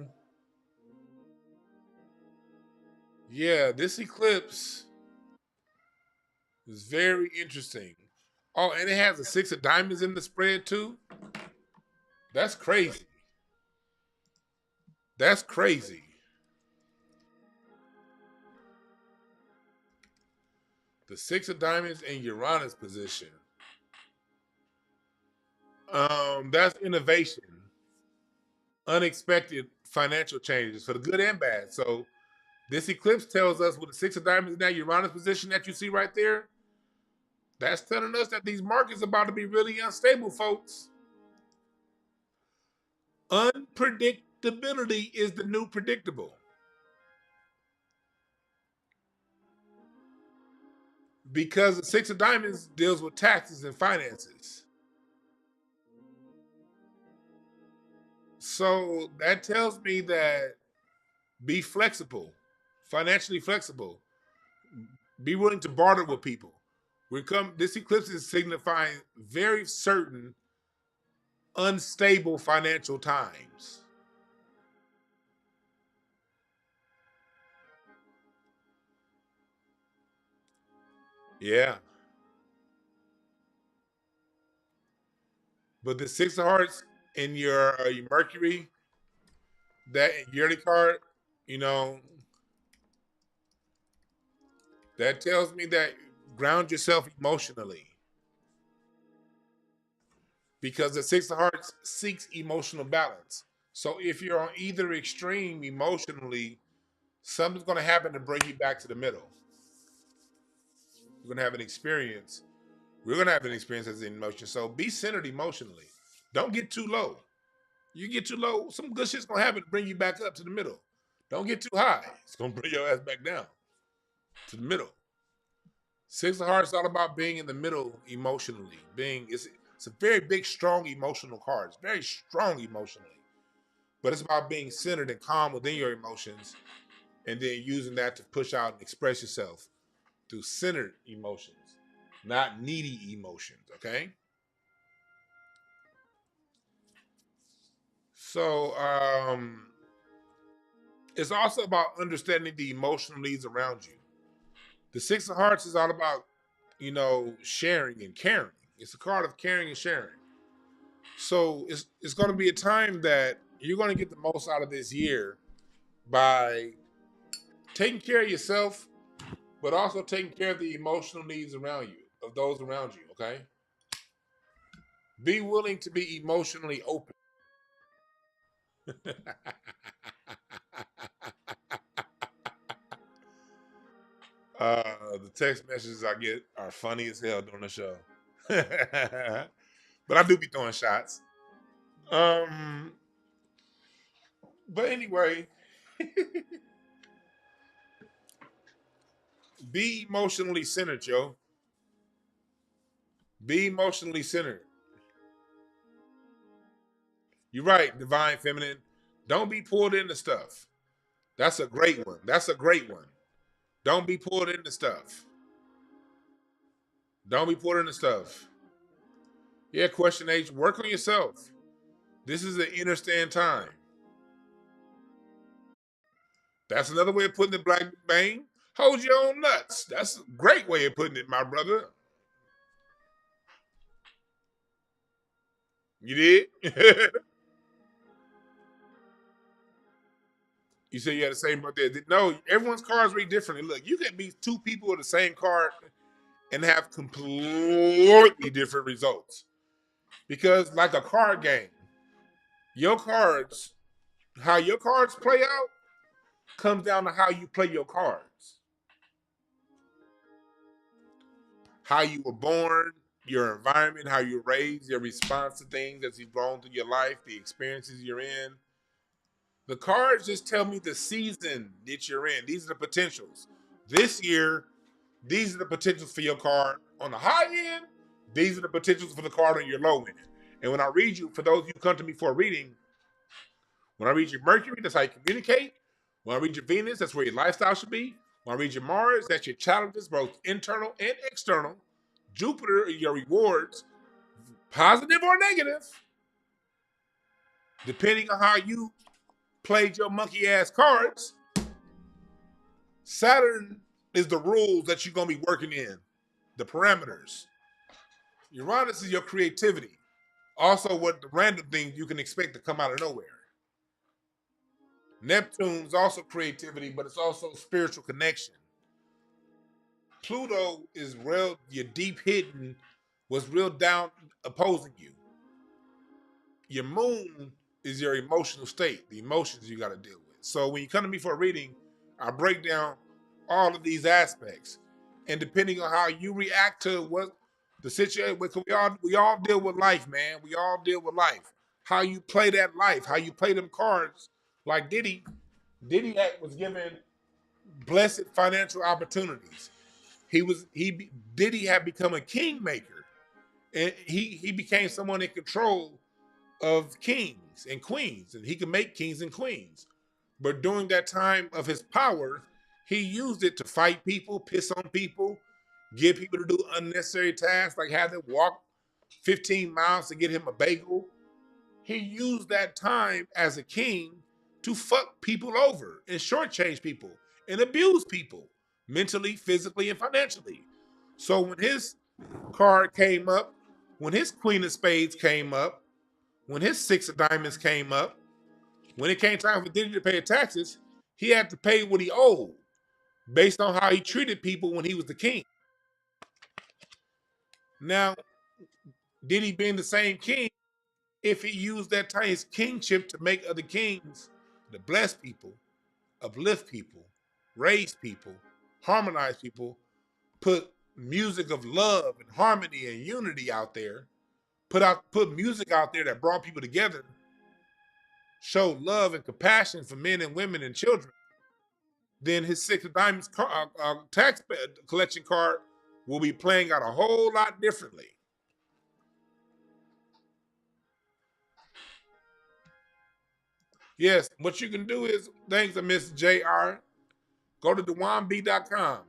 yeah, this eclipse is very interesting. Oh, and it has a 6 of diamonds in the spread too. That's crazy. That's crazy. The 6 of diamonds in Uranus position. That's innovation. Unexpected financial changes for the good and bad. So this eclipse tells us with the 6 of diamonds in that Uranus position that you see right there, that's telling us that these markets are about to be really unstable, folks. Unpredictability is the new predictable. Because the 6 of diamonds deals with taxes and finances. So that tells me that be flexible, financially flexible. Be willing to barter with people. This eclipse is signifying very certain unstable financial times. Yeah. But the 6 of hearts in your Mercury, that yearly card, you know, that tells me that ground yourself emotionally. Because the 6 of hearts seeks emotional balance. So if you're on either extreme emotionally, something's going to happen to bring you back to the middle. You're going to have an experience. We're going to have an experience as an emotion. So be centered emotionally. Don't get too low. You get too low, some good shit's going to happen to bring you back up to the middle. Don't get too high. It's going to bring your ass back down to the middle. 6 of hearts is all about being in the middle emotionally. It's a very big, strong emotional card. It's very strong emotionally. But it's about being centered and calm within your emotions and then using that to push out and express yourself through centered emotions, not needy emotions, okay? So it's also about understanding the emotional needs around you. The 6 of hearts is all about, sharing and caring. It's a card of caring and sharing. So it's going to be a time that you're going to get the most out of this year by taking care of yourself, but also taking care of the emotional needs around you, of those around you, okay? Be willing to be emotionally open. The text messages I get are funny as hell during the show. But I do be throwing shots. But anyway, be emotionally centered, yo. Be emotionally centered. You're right, divine feminine. Don't be pulled into stuff. That's a great one. That's a great one. Don't be pulled into stuff. Don't be pulled into stuff. Yeah, question H. Work on yourself. This is an inner stand time. That's another way of putting it, Black Bane. Hold your own nuts. That's a great way of putting it, my brother. You did? You said you had the same birthday. No, everyone's cards read differently. Look, you can be two people with the same card and have completely different results. Because, like a card game, your cards, how your cards play out, comes down to how you play your cards. How you were born, your environment, how you were raised, your response to things as you've grown through your life, the experiences you're in. The cards just tell me the season that you're in. These are the potentials. This year, these are the potentials for your card on the high end. These are the potentials for the card on your low end. And when I read you, for those of you who come to me for a reading, when I read your Mercury, that's how you communicate. When I read your Venus, that's where your lifestyle should be. When I read your Mars, that's your challenges, both internal and external. Jupiter, your rewards, positive or negative, depending on how you played your monkey ass cards. Saturn is the rules that you're going to be working in, the parameters. Uranus is your creativity. Also, what the random things you can expect to come out of nowhere. Neptune's also creativity, but it's also spiritual connection. Pluto is real, your deep hidden, was real down opposing you. Your moon is your emotional state, the emotions you got to deal with. So when you come to me for a reading, I break down all of these aspects. And depending on how you react to what the situation, because we all deal with life, man. We all deal with life. How you play that life, how you play them cards, like Diddy. Was given blessed financial opportunities. Diddy had become a kingmaker, and he became someone in control of kings and queens, and he could make kings and queens. But during that time of his power, he used it to fight people, piss on people, get people to do unnecessary tasks, like have them walk 15 miles to get him a bagel. He used that time as a king to fuck people over and shortchange people and abuse people mentally, physically, and financially. So when his card came up, when his Queen of Spades came up, when his Six of Diamonds came up, when it came time for Diddy to pay taxes, he had to pay what he owed based on how he treated people when he was the king. Now, Diddy being the same king, if he used that time, his kingship to make other kings, to bless people, uplift people, raise people, harmonize people, put music of love and harmony and unity out there, put music out there that brought people together, showed love and compassion for men and women and children, then his Six of Diamonds tax collection card will be playing out a whole lot differently. Yes, what you can do is, thanks to Miss JR, go to dewanb.com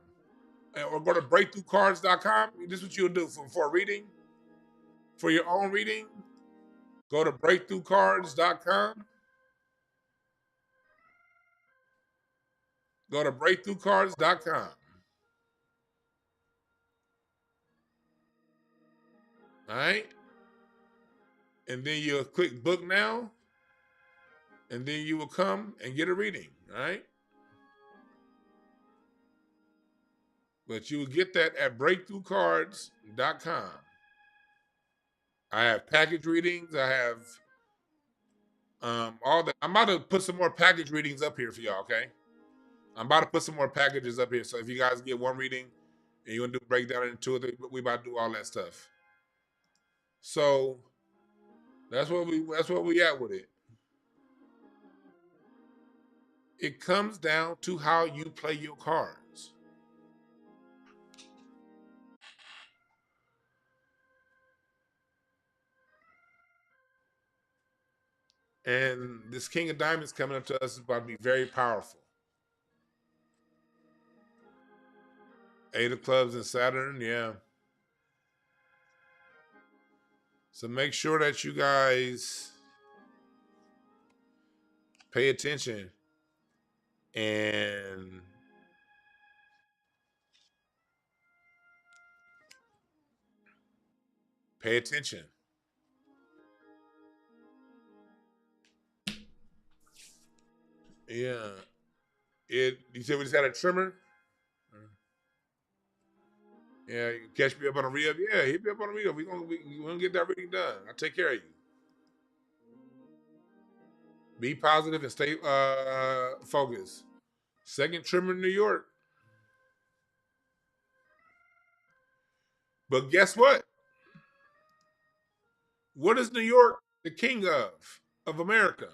or go to breakthroughcards.com. This is what you'll do for a reading, for your own reading. Go to breakthroughcards.com. Go to breakthroughcards.com. All right. And then you'll click book now. And then you will come and get a reading. All right. But you will get that at breakthroughcards.com. I have package readings. I have all that. I'm about to put some more package readings up here for y'all, okay? I'm about to put some more packages up here. So if you guys get one reading and you want to do breakdown into 2 or 3, we about to do all that stuff. So that's where we at with it. It comes down to how you play your cards. And this King of Diamonds coming up to us is about to be very powerful. 8 of Clubs and Saturn, yeah. So make sure that you guys pay attention. And pay attention. Yeah. You said we just had a trimmer? Yeah, you catch me up on a reel. Yeah, hit me up on a reel. We gonna get that reading done. I'll take care of you. Be positive and stay focused. Second trimmer in New York. But guess what? What is New York the king of America?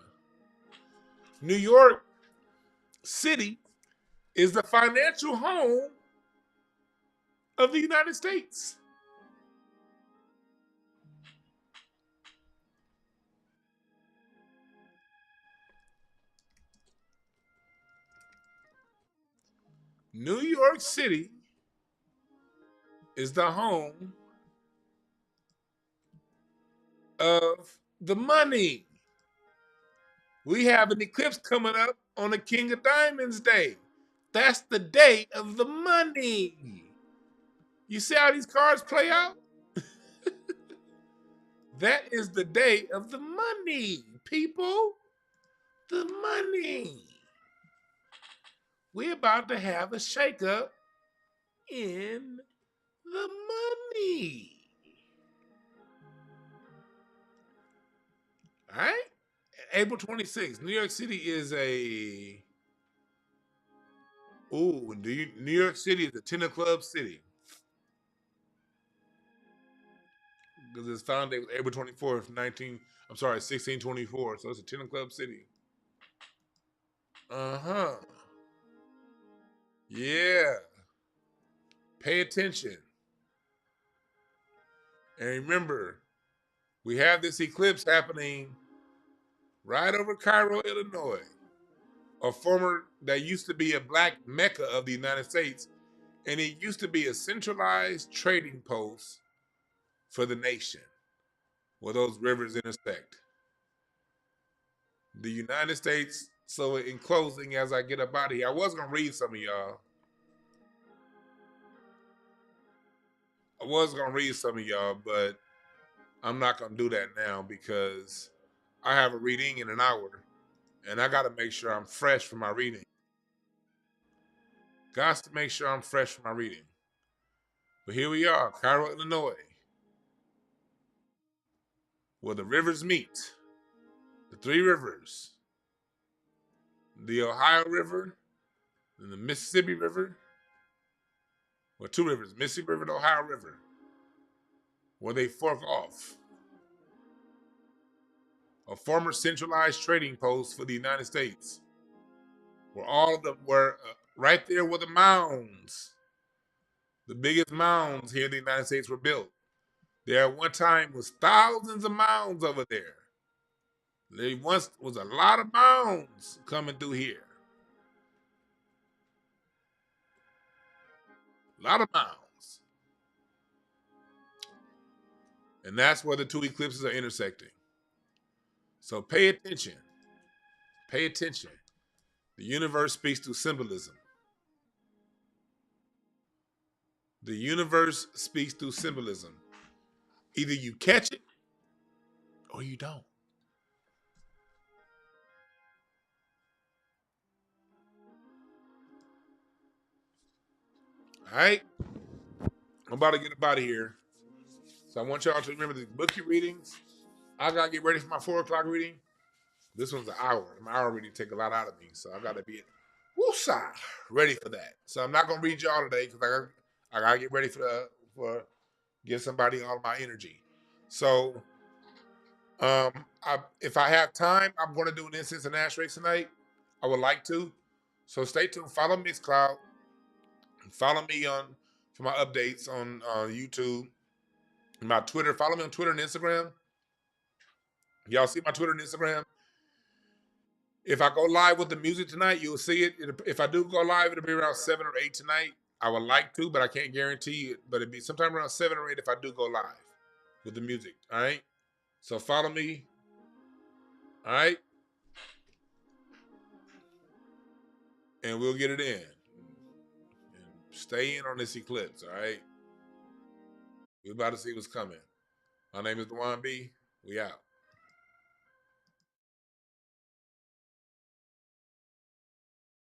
New York City is the financial home of the United States. New York City is the home of the money. We have an eclipse coming up on the King of Diamonds Day. That's the day of the money. You see how these cards play out? That is the day of the money, people. The money. We're about to have a shakeup in the money. All right? April 26th, New York City is a. Ooh, New York City is a 10 club city. Because its founded April 24th, 1624. So it's a 10 club city. Uh-huh. Yeah. Pay attention. And remember, we have this eclipse happening right over Cairo, Illinois. That used to be a black mecca of the United States. And it used to be a centralized trading post for the nation where those rivers intersect. The United States, so in closing, as I get up out of here, I was going to read some of y'all. But I'm not going to do that now because I have a reading in an hour and I got to make sure I'm fresh for my reading. Got to make sure I'm fresh for my reading. But here we are, Cairo, Illinois, where the rivers meet. The three rivers. The Ohio River and the Mississippi River. Well, two rivers, Mississippi River and Ohio River, where they fork off. A former centralized trading post for the United States, where all of them were right there where the mounds, the biggest mounds here in the United States were built. There at one time was thousands of mounds over there. There once was a lot of mounds coming through here. A lot of mounds. And that's where the two eclipses are intersecting. So pay attention. Pay attention. The universe speaks through symbolism. The universe speaks through symbolism. Either you catch it or you don't. All right? I'm about to get up out of here. So I want y'all to remember the book your readings. I got to get ready for my 4 o'clock reading. This one's an hour. My hour reading take a lot out of me. So I got to be woosah, ready for that. So I'm not going to read y'all today because I got to get ready for give somebody all my energy. So if I have time, I'm going to do an incense and asterisk tonight. I would like to. So stay tuned. Follow Mixcloud. Follow me for my updates on YouTube. My Twitter. Follow me on Twitter and Instagram. Y'all see my Twitter and Instagram. If I go live with the music tonight, you'll see it. If I do go live, it'll be around 7 or 8 tonight. I would like to, but I can't guarantee it. But it'll be sometime around 7 or 8 if I do go live with the music. All right? So follow me. All right? and we'll get it in. And stay in on this eclipse, all right? We're about to see what's coming. My name is Dewan B. We out.